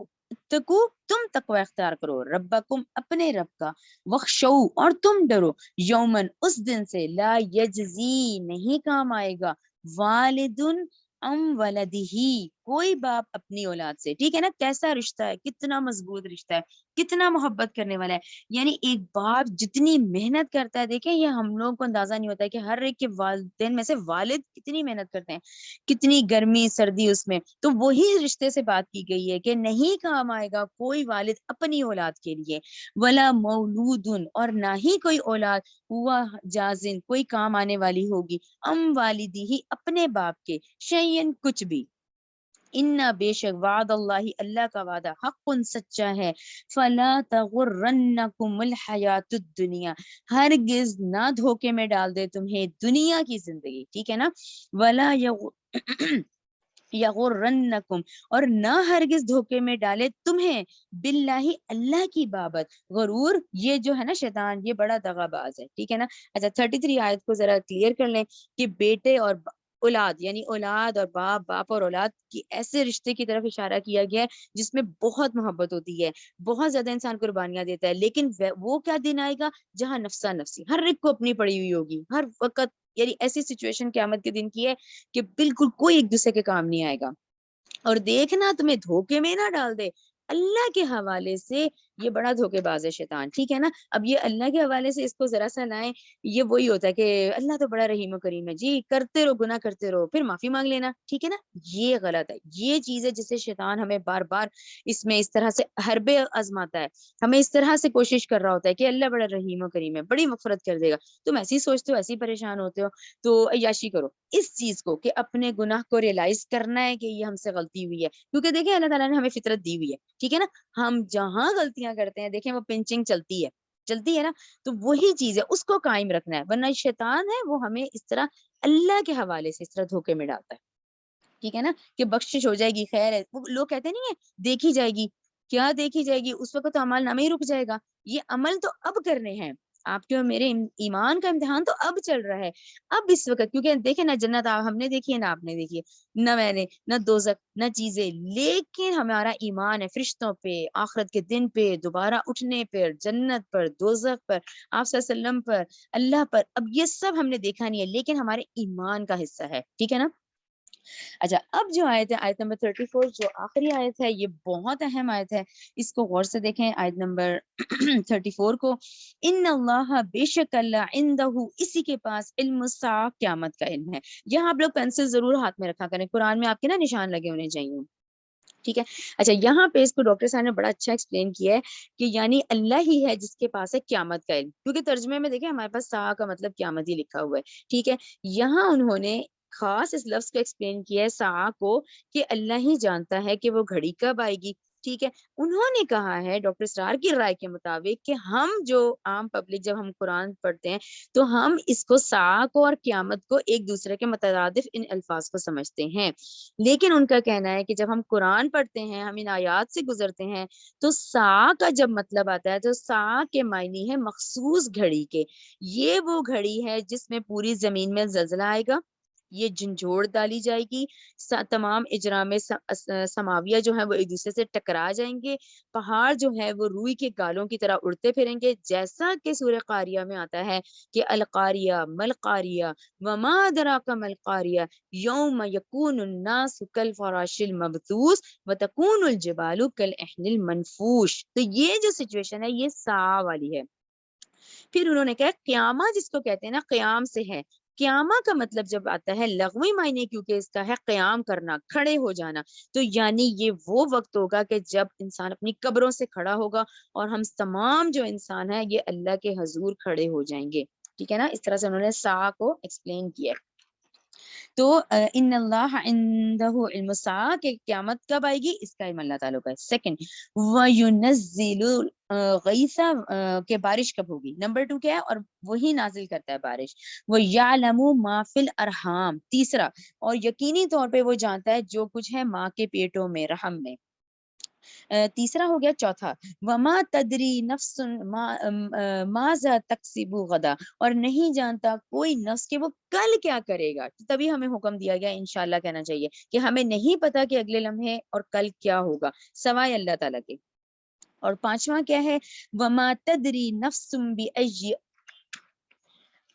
تکو تم تقوی اختیار کرو، ربکم اپنے رب کا، وخشو اور تم ڈرو، یومن اس دن سے، لا یجزی نہیں کام آئے گا، والدن ام ولدہی کوئی باپ اپنی اولاد سے، ٹھیک ہے نا۔ کیسا رشتہ ہے، کتنا مضبوط رشتہ ہے، کتنا محبت کرنے والا ہے، یعنی ایک باپ جتنی محنت کرتا ہے، دیکھیں یہ ہم لوگوں کو اندازہ نہیں ہوتا ہے کہ ہر ایک کے والدین میں سے والد کتنی محنت کرتے ہیں، کتنی گرمی سردی اس میں، تو وہی رشتے سے بات کی گئی ہے کہ نہیں کام آئے گا کوئی والد اپنی اولاد کے لیے، ولا مولود اور نہ ہی کوئی اولاد ہوا جازن کوئی کام آنے والی ہوگی، ام والدی ہی اپنے باپ کے، شیئن کچھ بھی، انا بے شک وعد اللہ اللہ کا وعدہ حق سچا ہے، فلا تغرنکم الحیات الدنیا ہرگز نہ دھوکے میں ڈال دے تمہیں دنیا کی زندگی، ٹھیک ہے نا، ولا یغرنکم اور نہ ہرگز دھوکے میں ڈالے تمہیں باللہ اللہ کی بابت، غرور یہ جو ہے نا شیطان، یہ بڑا دغا باز ہے، ٹھیک ہے نا۔ اچھا 33 آیت کو ذرا کلیئر کر لیں کہ بیٹے اور اولاد، یعنی اولاد اور باپ اور اولاد کی ایسے رشتے کی طرف اشارہ کیا گیا ہے جس میں بہت محبت ہوتی ہے، بہت زیادہ انسان قربانیاں دیتا ہے، لیکن وہ کیا دن آئے گا جہاں نفسا نفسی ہر ایک کو اپنی پڑی ہوئی ہوگی، ہر وقت، یعنی ایسی سچویشن قیامت کے دن کی ہے کہ بالکل کوئی ایک دوسرے کے کام نہیں آئے گا، اور دیکھنا تمہیں دھوکے میں نہ ڈال دے اللہ کے حوالے سے، یہ بڑا دھوکے باز ہے شیطان، ٹھیک ہے نا. اب یہ اللہ کے حوالے سے اس کو ذرا سا لائیں، یہ وہی ہوتا ہے کہ اللہ تو بڑا رحیم و کریم ہے جی، کرتے رہو گناہ کرتے رہو پھر معافی مانگ لینا، ٹھیک ہے نا. یہ غلط ہے، یہ چیز ہے جسے شیطان ہمیں بار بار اس میں اس طرح سے حربے آزماتا ہے، ہمیں اس طرح سے کوشش کر رہا ہوتا ہے کہ اللہ بڑا رحیم و کریم ہے، بڑی مغفرت کر دے گا. تم ایسے ہی سوچتے ہو، ایسے ہی پریشان ہوتے ہو، تو عیاشی کرو. اس چیز کو کہ اپنے گناہ کو ریئلائز کرنا ہے کہ یہ ہم سے غلطی ہوئی ہے، کیونکہ دیکھیں اللہ تعالیٰ نے ہمیں فطرت دی ہوئی ہے، ٹھیک ہے نا. ہم جہاں غلطیاں کرتے ہیں دیکھیں وہ پنچنگ چلتی ہے نا، تو وہی چیز ہے اس کو قائم رکھنا ہے، ورنہ شیطان ہے وہ ہمیں اس طرح اللہ کے حوالے سے اس طرح دھوکے میں ڈالتا ہے، ٹھیک ہے نا. کہ بخشش ہو جائے گی، خیر ہے، وہ لوگ کہتے نہیں ہے دیکھی جائے گی، کیا دیکھی جائے گی؟ اس وقت تو عمل نامہ ہی رک جائے گا. یہ عمل تو اب کرنے ہیں، آپ کے اور میرے ایمان کا امتحان تو اب چل رہا ہے، اب اس وقت. کیونکہ دیکھیں نا جنت ہم نے دیکھی ہے نہ آپ نے دیکھی ہے، نہ میں نے، نہ دوزخ، نہ چیزیں، لیکن ہمارا ایمان ہے فرشتوں پہ، آخرت کے دن پہ، دوبارہ اٹھنے پر، جنت پر، دوزخ پر، آپ صلی اللہ علیہ وسلم پر، اللہ پر. اب یہ سب ہم نے دیکھا نہیں ہے لیکن ہمارے ایمان کا حصہ ہے، ٹھیک ہے نا. اچھا اب جو آیت ہے آیت نمبر 34 جو آخری آیت ہے، یہ بہت اہم آیت ہے، اس کو غور سے دیکھیں. آیت نمبر 34 کو، ان اللہ بے شک اللہ عندہ اسی کے پاس علم الساعہ قیامت کا علم ہے. یہاں آپ لوگ پینسل ضرور ہاتھ میں رکھا کریں، قرآن میں آپ کے نا نشان لگے ہونے چاہیے، ٹھیک ہے. اچھا یہاں پہ اس کو ڈاکٹر صاحب نے بڑا اچھا ایکسپلین کیا ہے کہ یعنی اللہ ہی ہے جس کے پاس ہے قیامت کا علم، کیونکہ ترجمے میں دیکھیں ہمارے پاس ساعہ کا مطلب قیامت ہی لکھا ہوا ہے، ٹھیک ہے. یہاں انہوں نے خاص اس لفظ کو ایکسپلین کیا ہے ساعہ کو، کہ اللہ ہی جانتا ہے کہ وہ گھڑی کب آئے گی، ٹھیک ہے. انہوں نے کہا ہے ڈاکٹر اسرار کی رائے کے مطابق کہ ہم جو عام پبلک جب ہم قرآن پڑھتے ہیں تو ہم اس کو ساعہ کو اور قیامت کو ایک دوسرے کے مترادف ان الفاظ کو سمجھتے ہیں، لیکن ان کا کہنا ہے کہ جب ہم قرآن پڑھتے ہیں، ہم ان آیات سے گزرتے ہیں، تو ساعہ کا جب مطلب آتا ہے تو ساعہ کے معنی ہے مخصوص گھڑی کے. یہ وہ گھڑی ہے جس میں پوری زمین میں زلزلہ آئے گا، یہ جھنجھوڑ ڈالی جائے گی، تمام اجرام سماویہ جو ہے وہ ایک دوسرے سے ٹکرا جائیں گے، پہاڑ جو ہے وہ روئی کے گالوں کی طرح اڑتے پھریں گے، جیسا کہ سورہ قاریہ میں آتا ہے کہ القاریہ ملقاریہ وما ادراک ملقاریہ یوم یکون الناس کالفراش المبثوث وتکون الجبال کالعہن المنفوش. تو یہ جو سچویشن ہے یہ ساعہ والی ہے. پھر انہوں نے کہا قیامہ جس کو کہتے ہیں نا قیام سے ہے، قیامہ کا مطلب جب آتا ہے لغوی معنی، کیونکہ اس کا ہے قیام کرنا، کھڑے ہو جانا، تو یعنی یہ وہ وقت ہوگا کہ جب انسان اپنی قبروں سے کھڑا ہوگا اور ہم تمام جو انسان ہیں یہ اللہ کے حضور کھڑے ہو جائیں گے، ٹھیک ہے نا. اس طرح سے انہوں نے ساعہ کو ایکسپلین کیا. تو ان اللہ عنده علم الساعہ کہ قیامت کب آئے گی اس کا علم اللہ تعالیٰ کا ہے. سیکنڈ وَيُنَزِّلُ غیثا کہ بارش کب ہوگی. نمبر 2 کیا ہے؟ اور وہی نازل کرتا ہے بارش. وَيَعْلَمُ مَا فِي الْأَرْحَامِ تیسرا، اور یقینی طور پہ وہ جانتا ہے جو کچھ ہے ماں کے پیٹوں میں، رحم میں. تیسرا ہو گیا. چوتھا وما تدری نفس ماذا تکسب غدا، اور نہیں جانتا کوئی نفس کہ وہ کل کیا کرے گا. تبھی ہمیں حکم دیا گیا انشاءاللہ کہنا چاہیے کہ ہمیں نہیں پتا کہ اگلے لمحے اور کل کیا ہوگا سوائے اللہ تعالیٰ کے. اور پانچواں کیا ہے؟ وما تدری نفس بأی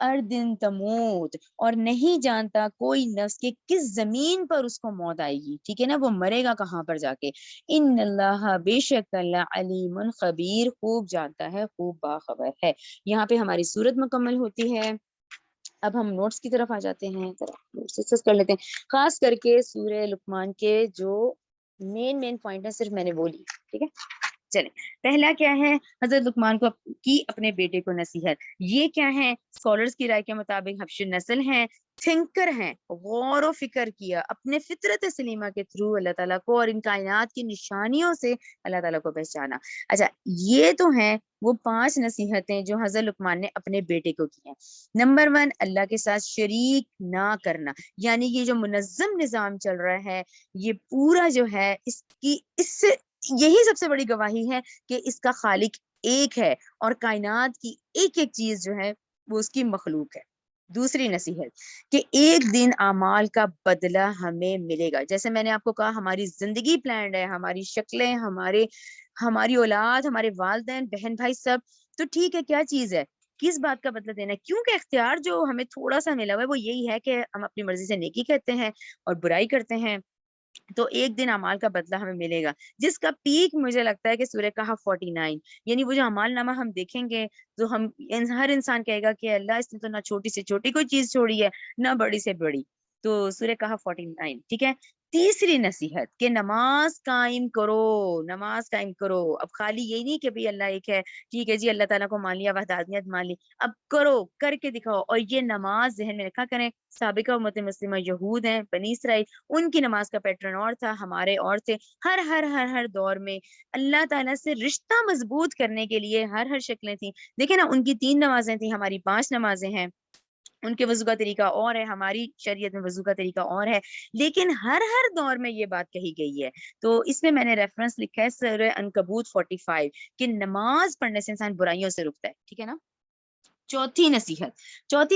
اردن تموت، اور نہیں جانتا کوئی نفس کہ کس زمین پر اس کو موت آئے گی، ٹھیک ہے نا، وہ مرے گا کہاں پر جا کے. ان اللہ بے شک اللہ علیم خبیر خوب جانتا ہے، خوب باخبر ہے. یہاں پہ ہماری صورت مکمل ہوتی ہے. اب ہم نوٹس کی طرف آ جاتے ہیں، نوٹس ڈسکس کر لیتے ہیں. خاص کر کے سورہ لقمان کے جو مین پوائنٹ ہے صرف میں نے وہ لی، ٹھیک ہے. چلیں پہلا کیا ہے؟ حضرت لقمان کو کی اپنے بیٹے کو نصیحت. یہ کیا ہے؟ اسکالرز کی رائے کے مطابق حبش النسل ہیں، تھنکر ہیں، غور و فکر کیا، اپنے فطرت سلیمہ کے تھرو اللہ تعالیٰ کو اور ان کائنات کی نشانیوں سے اللہ تعالیٰ کو پہچانا. اچھا یہ تو ہیں وہ 5 نصیحتیں جو حضرت لقمان نے اپنے بیٹے کو کی ہیں. نمبر 1 اللہ کے ساتھ شریک نہ کرنا، یعنی یہ جو منظم نظام چل رہا ہے یہ پورا جو ہے اس سے یہی سب سے بڑی گواہی ہے کہ اس کا خالق ایک ہے اور کائنات کی ایک ایک چیز جو ہے وہ اس کی مخلوق ہے. دوسری نصیحت کہ ایک دن اعمال کا بدلہ ہمیں ملے گا. جیسے میں نے آپ کو کہا ہماری زندگی پلانڈ ہے، ہماری شکلیں، ہماری اولاد، ہمارے والدین، بہن بھائی سب، تو ٹھیک ہے کیا چیز ہے، کس بات کا بدلہ دینا ہے؟ کیونکہ اختیار جو ہمیں تھوڑا سا ملا ہوا ہے وہ یہی ہے کہ ہم اپنی مرضی سے نیکی کرتے ہیں اور برائی کرتے ہیں. تو ایک دن اعمال کا بدلہ ہمیں ملے گا، جس کا پیک مجھے لگتا ہے کہ سورہ کہف 49، یعنی وہ جو اعمال نامہ ہم دیکھیں گے تو ہم ہر انسان کہے گا کہ اللہ اس نے تو نہ چھوٹی سے چھوٹی کوئی چیز چھوڑی ہے نہ بڑی سے بڑی. تو سورہ کہف 49. ٹھیک ہے. تیسری نصیحت کہ نماز قائم کرو، نماز قائم کرو. اب خالی یہی نہیں کہ بھئی اللہ ایک ہے، ٹھیک ہے جی اللہ تعالیٰ کو مان لیا، وحدانیت مان لی، اب کرو، کر کے دکھاؤ. اور یہ نماز ذہن میں رکھا کریں، سابقہ امت مسلمہ یہود ہیں، بنی اسرائیل، ان کی نماز کا پیٹرن اور تھا، ہمارے اور تھے. ہر ہر ہر ہر دور میں اللہ تعالیٰ سے رشتہ مضبوط کرنے کے لیے ہر ہر شکلیں تھیں. دیکھیں نا، ان کی 3 نمازیں تھیں، ہماری 5 نمازیں ہیں. ان کے وضو کا طریقہ اور ہے، ہماری شریعت میں وضو کا طریقہ اور ہے، لیکن ہر ہر دور میں یہ بات کہی گئی ہے. تو اس میں نے ریفرنس لکھا ہے سورہ عنکبوت 45 کہ نماز پڑھنے سے انسان برائیوں سے رکتا ہے. ٹھیک ہے نا. چوتھی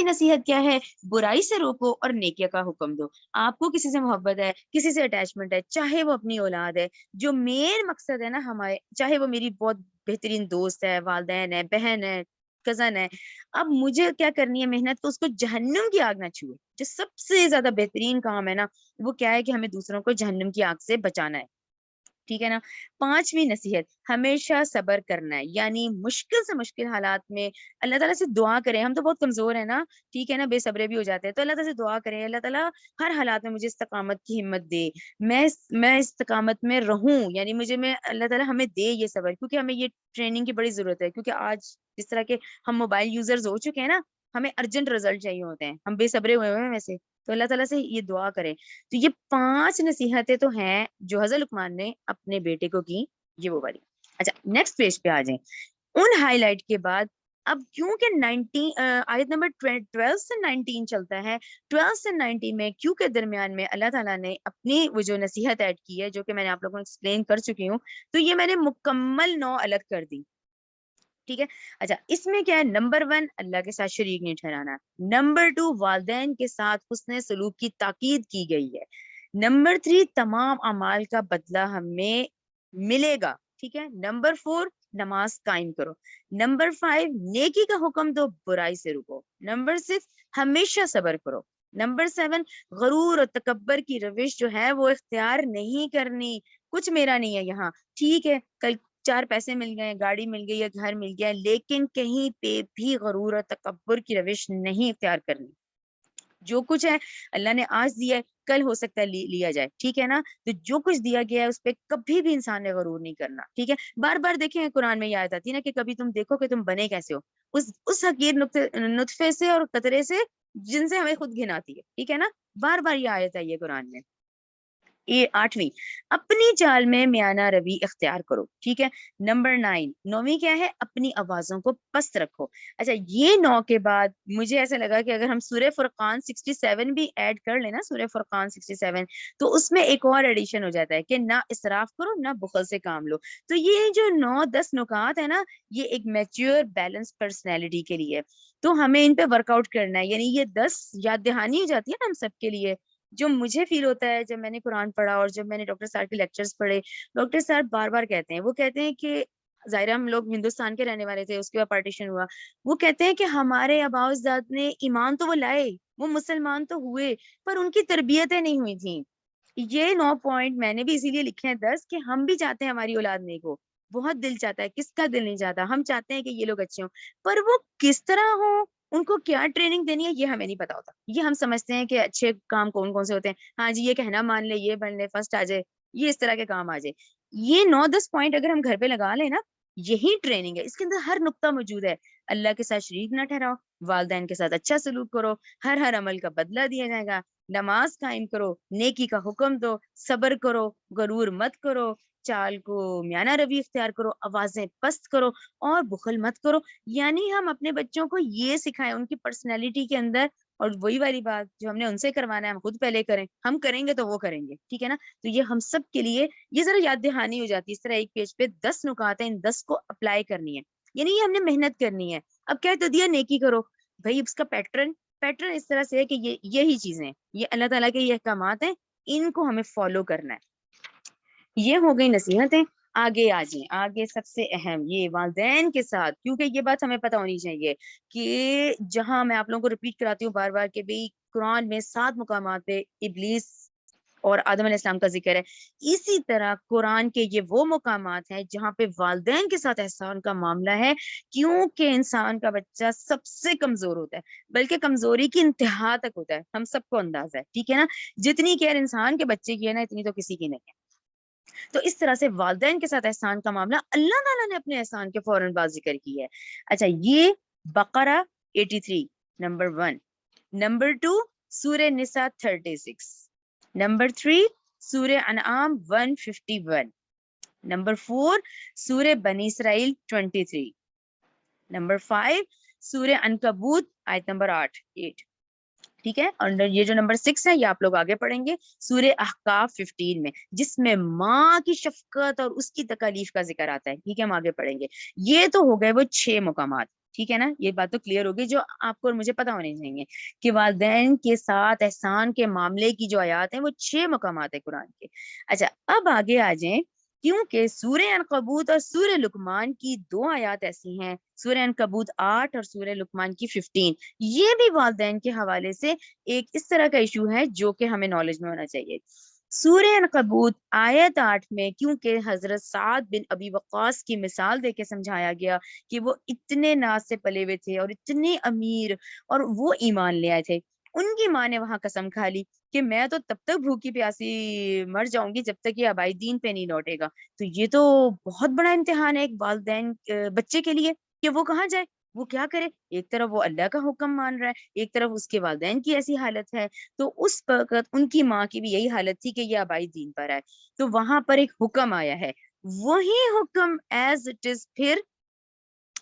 نصیحت کیا ہے؟ برائی سے روکو اور نیکیاں کا حکم دو. آپ کو کسی سے محبت ہے، کسی سے اٹیچمنٹ ہے، چاہے وہ اپنی اولاد ہے، جو مین مقصد ہے نا ہمارے، چاہے وہ میری بہت بہترین دوست ہے، والدین ہے، بہن ہے، کزن ہے، اب مجھے کیا کرنی ہے محنت، تو اس کو جہنم کی آگ نہ چھوئے. جو سب سے زیادہ بہترین کام ہے نا وہ کیا ہے کہ ہمیں دوسروں کو جہنم کی آگ سے بچانا ہے. ٹھیک ہے نا. 5ویں نصیحت ہمیشہ صبر کرنا ہے، یعنی مشکل سے مشکل حالات میں اللہ تعالیٰ سے دعا کریں. ہم تو بہت کمزور ہیں نا، ٹھیک ہے نا، بے صبرے بھی ہو جاتے ہیں، تو اللہ تعالیٰ سے دعا کریں اللہ تعالیٰ ہر حالات میں مجھے استقامت کی ہمت دے، میں استقامت میں رہوں، یعنی میں اللہ تعالیٰ ہمیں دے یہ صبر، کیونکہ ہمیں یہ ٹریننگ کی بڑی ضرورت ہے. کیونکہ آج جس طرح کے ہم موبائل یوزرز ہو چکے ہیں نا، ہمیں ارجنٹ رزلٹ چاہیے ہوتے ہیں، ہم بے صبرے ہوئے ہیں ویسے. تو اللہ تعالیٰ سے یہ دعا کریں. تو یہ 5 نصیحتیں تو ہیں جو حضرت لقمان نے اپنے بیٹے کو کی، یہ وہ والی. اچھا نیکسٹ پیج پہ آ جائیں. ان ہائی لائٹ کے بعد اب کیونکہ 19 آیت نمبر 12 سے 19 چلتا ہے، 12 سے 19 میں کیونکہ درمیان میں اللہ تعالیٰ نے اپنی وہ جو نصیحت ایڈ کی ہے، جو کہ میں نے آپ لوگوں کو ایکسپلین کر چکی ہوں، تو یہ میں نے مکمل 9 الگ کر دی. ٹھیک ہے. اچھا اس میں کیا ہے؟ نمبر 1 اللہ کے ساتھ شریک نہیں ٹھہرانا. نمبر 2 والدین کے ساتھ حسن سلوک کی تاکید کی گئی ہے. نمبر 3 تمام اعمال کا بدلہ ہمیں ملے گا. ٹھیک ہے. نمبر 4 نماز قائم کرو. نمبر 5 نیکی کا حکم دو، برائی سے رکو. نمبر 6 ہمیشہ صبر کرو. نمبر 7 غرور اور تکبر کی روش جو ہے وہ اختیار نہیں کرنی. کچھ میرا نہیں ہے یہاں، ٹھیک ہے، کل 4 پیسے مل گئے، گاڑی مل گئی یا گھر مل گیا، لیکن کہیں پہ بھی غرور اور تکبر کی روش نہیں اختیار کرنی. جو کچھ ہے اللہ نے آج دیا ہے، کل ہو سکتا ہے لیا جائے. ٹھیک ہے نا. تو جو کچھ دیا گیا ہے اس پہ کبھی بھی انسان نے غرور نہیں کرنا. ٹھیک ہے. بار بار دیکھیں قرآن میں یہ آیت آتی ہے نا کہ کبھی تم دیکھو کہ تم بنے کیسے ہو، اس حقیر نطفے سے اور قطرے سے جن سے ہمیں خود گھن آتی ہے. ٹھیک ہے نا. بار بار یہ آیت آئی ہے قرآن میں. یہ 8ویں اپنی چال میں میانہ روی اختیار کرو. ٹھیک ہے. نمبر 9ویں کیا ہے؟ اپنی آوازوں کو پست رکھو. اچھا یہ 9 کے بعد مجھے ایسا لگا کہ اگر ہم سورہ فرقان 67 بھی ایڈ کر لینا، سورہ فرقان 67، تو اس میں ایک اور ایڈیشن ہو جاتا ہے کہ نہ اسراف کرو نہ بخل سے کام لو. تو یہ جو 9-10 نکات ہے نا، یہ ایک میچور بیلنس پرسنالٹی کے لیے، تو ہمیں ان پہ ورک آؤٹ کرنا ہے. یعنی یہ 10 یاد دہانی ہو جاتی ہے نا ہم سب کے لیے. جو مجھے فیل ہوتا ہے جب میں نے قرآن پڑھا اور جب میں نے ڈاکٹر صاحب کے لیکچرز پڑھے، ڈاکٹر صاحب بار بار کہتے ہیں، وہ کہتے ہیں کہ ظاہرہ ہم لوگ ہندوستان کے رہنے والے تھے، اس کے بعد پارٹیشن ہوا، وہ کہتے ہیں کہ ہمارے آباء و اجداد نے ایمان تو وہ لائے، وہ مسلمان تو ہوئے، پر ان کی تربیتیں نہیں ہوئی تھیں. یہ 9 پوائنٹ میں نے بھی اسی لیے لکھے ہیں 10 کہ ہم بھی چاہتے ہیں ہماری اولاد نیک ہو، بہت دل چاہتا ہے، کس کا دل نہیں چاہتا، ہم چاہتے ہیں کہ یہ لوگ اچھے ہوں، پر وہ کس طرح ہوں، ان کو کیا ٹریننگ دینی ہے، یہ ہمیں نہیں پتا ہوتا. یہ ہم سمجھتے ہیں کہ اچھے کام کون کون سے ہوتے ہیں، ہاں جی یہ کہنا مان لے، یہ بن لے، فرسٹ آ جائے، یہ اس طرح کے کام آ جائے. یہ 9-10 پوائنٹ اگر ہم گھر پہ لگا لیں نا، یہی ٹریننگ ہے. اس کے اندر ہر نقطہ موجود ہے. اللہ کے ساتھ شریک نہ ٹھہراؤ، والدین کے ساتھ اچھا سلوک کرو، ہر ہر عمل کا بدلہ دیا جائے گا، نماز قائم کرو، نیکی کا حکم دو، صبر کرو، غرور مت کرو، چال کو میانہ روی اختیار کرو، آوازیں پست کرو، اور بخل مت کرو. یعنی ہم اپنے بچوں کو یہ سکھائیں ان کی پرسنالٹی کے اندر، اور وہی والی بات جو ہم نے ان سے کروانا ہے ہم خود پہلے کریں، ہم کریں گے تو وہ کریں گے. ٹھیک ہے نا. تو یہ ہم سب کے لیے یہ ذرا یاد دہانی ہو جاتی ہے. اس طرح ایک پیج پہ 10 نکات ہیں، ان 10 کو اپلائی کرنی ہے، یعنی یہ ہم نے محنت کرنی ہے. اب کہہ تو دیا نیکی کرو، بھائی اس کا پیٹرن اس طرح سے ہے کہ یہی چیزیں، یہ اللہ تعالیٰ کے یہ احکامات ہیں، ان کو ہمیں فالو کرنا ہے. یہ ہو گئی نصیحتیں. آگے آ جائیں. آگے سب سے اہم یہ والدین کے ساتھ، کیونکہ یہ بات ہمیں پتہ ہونی چاہیے کہ جہاں میں آپ لوگوں کو ریپیٹ کراتی ہوں بار بار کہ بھئی قرآن میں 7 مقامات پہ ابلیس اور آدم علیہ السلام کا ذکر ہے. اسی طرح قرآن کے یہ وہ مقامات ہیں جہاں پہ والدین کے ساتھ احسان کا معاملہ ہے، کیونکہ انسان کا بچہ سب سے کمزور ہوتا ہے، بلکہ کمزوری کی انتہا تک ہوتا ہے، ہم سب کو اندازہ ہے، ٹھیک ہے نا. جتنی کیئر انسان کے بچے کی ہے نا، اتنی تو کسی کی نہیں ہے. تو اس طرح سے والدین کے ساتھ احسان کا معاملہ اللہ تعالیٰ نے اپنے احسان کے فوراً بعد ذکر کی ہے. اچھا، یہ بقرہ 83 نمبر 1. نمبر 2 سورہ نساء 36. نمبر 3 سورہ انعام 151. نمبر 4 سورہ بنی اسرائیل 23. نمبر 5 سورہ عنکبوت آیت نمبر 8. ٹھیک ہے. اور یہ جو نمبر 6 ہے یہ آپ لوگ آگے پڑھیں گے سورہ احقاف 15 میں، جس میں ماں کی شفقت اور اس کی تکالیف کا ذکر آتا ہے. ٹھیک ہے، ہم آگے پڑھیں گے. یہ تو ہو گئے وہ 6 مقامات. ٹھیک ہے نا، یہ بات تو کلیئر ہوگی جو آپ کو اور مجھے پتا ہونے چاہیے کہ والدین کے ساتھ احسان کے معاملے کی جو آیات ہیں وہ 6 مقامات ہیں قرآن کے. اچھا، اب آگے آ جائیں، کیونکہ سورہ عنکبوت اور سورہ لقمان کی 2 آیات ایسی ہیں، سورہ عنکبوت 8 اور سورہ لقمان کی 15. یہ بھی والدین کے حوالے سے ایک اس طرح کا ایشو ہے جو کہ ہمیں نالج میں ہونا چاہیے. سورہ عنکبوت آیت 8 میں کیونکہ حضرت سعد بن ابی وقاص کی مثال دے کے سمجھایا گیا کہ وہ اتنے ناز سے پلے ہوئے تھے اور اتنے امیر، اور وہ ایمان لے آئے تھے. ان کی ماں نے وہاں قسم کھا لی کہ میں تو تب تک بھوکی پیاسی مر جاؤں گی جب تک یہ آبائی دین پہ نہیں لوٹے گا. تو یہ تو بہت بڑا امتحان ہے ایک والدین بچے کے لیے کہ وہ کہاں جائے، وہ کیا کرے. ایک طرف وہ اللہ کا حکم مان رہا ہے، ایک طرف اس کے والدین کی ایسی حالت ہے. تو اس وقت ان کی ماں کی بھی یہی حالت تھی کہ یہ آبائی دین پر آئے. تو وہاں پر ایک حکم آیا ہے، وہی حکم ایز اٹ از پھر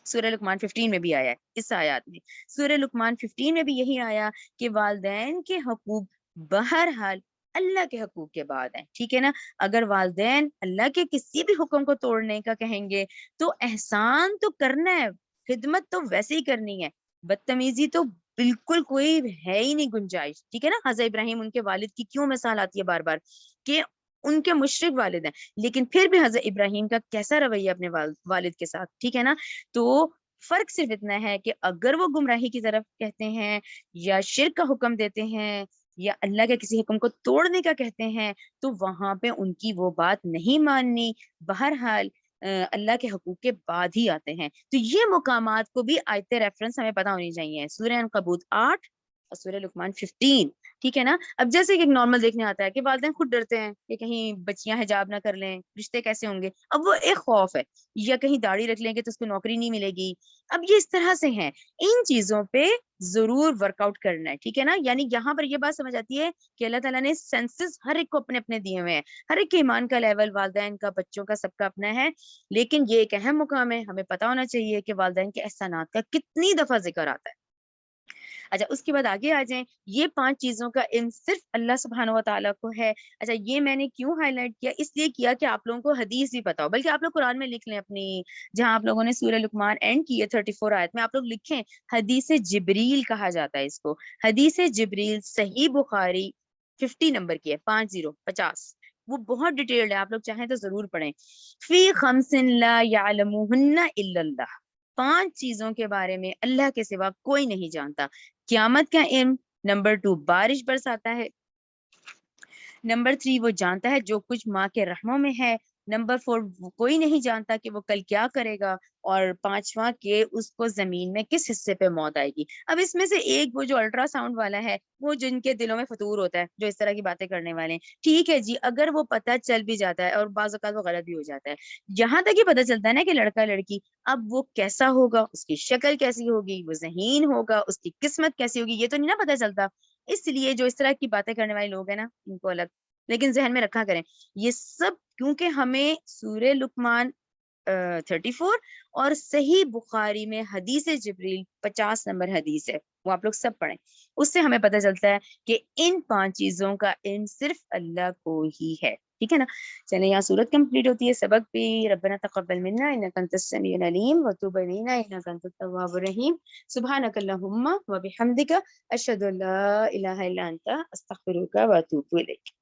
سورہ لقمان 15 میں بھی آیا ہے. اس آیات میں سورہ لقمان 15 میں بھی یہی آیا کہ والدین کے حقوق بہرحال اللہ کے حقوق کے بعد ہیں. ٹھیک ہے نا. اگر والدین اللہ کے کسی بھی حکم کو توڑنے کا کہیں گے تو احسان تو کرنا ہے، خدمت تو ویسے ہی کرنی ہے، بدتمیزی تو بالکل کوئی ہے ہی نہیں گنجائش. ٹھیک ہے نا. حضرت ابراہیم ان کے والد کی کیوں مثال آتی ہے بار بار کہ ان کے مشرک والد ہیں، لیکن پھر بھی حضرت ابراہیم کا کیسا رویہ اپنے والد کے ساتھ. ٹھیک ہے نا. تو فرق صرف اتنا ہے کہ اگر وہ گمراہی کی طرف کہتے ہیں یا شرک کا حکم دیتے ہیں یا اللہ کے کسی حکم کو توڑنے کا کہتے ہیں تو وہاں پہ ان کی وہ بات نہیں ماننی. بہرحال اللہ کے حقوق کے بعد ہی آتے ہیں. تو یہ مقامات کو بھی آیت ریفرنس ہمیں پتہ ہونی چاہیے. سورہ عنکبوت 8 اور سورہ لقمان 15. ٹھیک ہے نا. اب جیسے کہ ایک نارمل دیکھنے آتا ہے کہ والدین خود ڈرتے ہیں کہ کہیں بچیاں حجاب نہ کر لیں، رشتے کیسے ہوں گے. اب وہ ایک خوف ہے، یا کہیں داڑھی رکھ لیں گے تو اس کو نوکری نہیں ملے گی. اب یہ اس طرح سے ہیں. ان چیزوں پہ ضرور ورک آؤٹ کرنا ہے. ٹھیک ہے نا. یعنی یہاں پر یہ بات سمجھ آتی ہے کہ اللہ تعالیٰ نے سینسز ہر ایک کو اپنے اپنے دیے ہوئے ہیں، ہر ایک کے ایمان کا لیول، والدین کا، بچوں کا، سب کا اپنا ہے. لیکن یہ ایک اہم مقام ہے، ہمیں پتہ ہونا چاہیے کہ والدین کے احسانات کا کتنی دفعہ ذکر آتا ہے. اچھا، اس کے بعد آگے آ جائیں. یہ 5 چیزوں کا علم صرف اللہ سبحانہ و تعالیٰ کو ہے. اچھا، یہ میں نے کیوں ہائی لائٹ کیا؟ اس لیے کیا کہ آپ لوگوں کو حدیث بھی پتا ہو، بلکہ آپ لوگ قرآن میں لکھ لیں اپنی، جہاں آپ لوگوں نے سورہ لقمان اینڈ کی ہے 34 آیت میں، آپ لوگ لکھیں حدیث جبریل کہا جاتا ہے اس کو. حدیث جبریل صحیح بخاری 50 نمبر کی ہے، 50. وہ بہت ڈیٹیلڈ ہے، آپ لوگ چاہیں تو ضرور پڑھیں. فی خمس لا یعلمہن الا اللہ، 5 چیزوں کے بارے میں اللہ کے سوا کوئی نہیں جانتا. قیامت کا علم. نمبر 2 بارش برساتا ہے. نمبر 3 وہ جانتا ہے جو کچھ ماں کے رحموں میں ہے. نمبر 4 کوئی نہیں جانتا کہ وہ کل کیا کرے گا. اور 5واں کہ اس کو زمین میں کس حصے پہ موت آئے گی. اب اس میں سے ایک وہ جو الٹرا ساؤنڈ والا ہے، وہ جن کے دلوں میں فطور ہوتا ہے، جو اس طرح کی باتیں کرنے والے ہیں، ٹھیک ہے جی، اگر وہ پتہ چل بھی جاتا ہے اور بعض اوقات وہ غلط بھی ہو جاتا ہے، یہاں تک یہ پتہ چلتا ہے نا کہ لڑکا لڑکی، اب وہ کیسا ہوگا، اس کی شکل کیسی ہوگی، وہ ذہین ہوگا، اس کی قسمت کیسی ہوگی، یہ تو نہیں نا پتہ چلتا. اس لیے جو اس طرح کی باتیں کرنے والے لوگ ہیں نا، ان کو الگ، لیکن ذہن میں رکھا کریں یہ سب، کیونکہ ہمیں سورہ لقمان 34 اور صحیح بخاری میں حدیث جبریل 50 نمبر حدیث ہے، وہ آپ لوگ سب پڑھیں. اس سے ہمیں پتہ چلتا ہے کہ ان 5 چیزوں کا علم صرف اللہ کو ہی ہے. ٹھیک ہے نا. چلیں، یہاں سورت کمپلیٹ ہوتی ہے. سبق بھی ربنا تقبل منا انک انت السمیع العلیم وتب علینا انک انت التواب الرحیم. سبحانک اللہم وبحمدک اشہد ان لا الہ الا انت استغفرک واتوب الیک.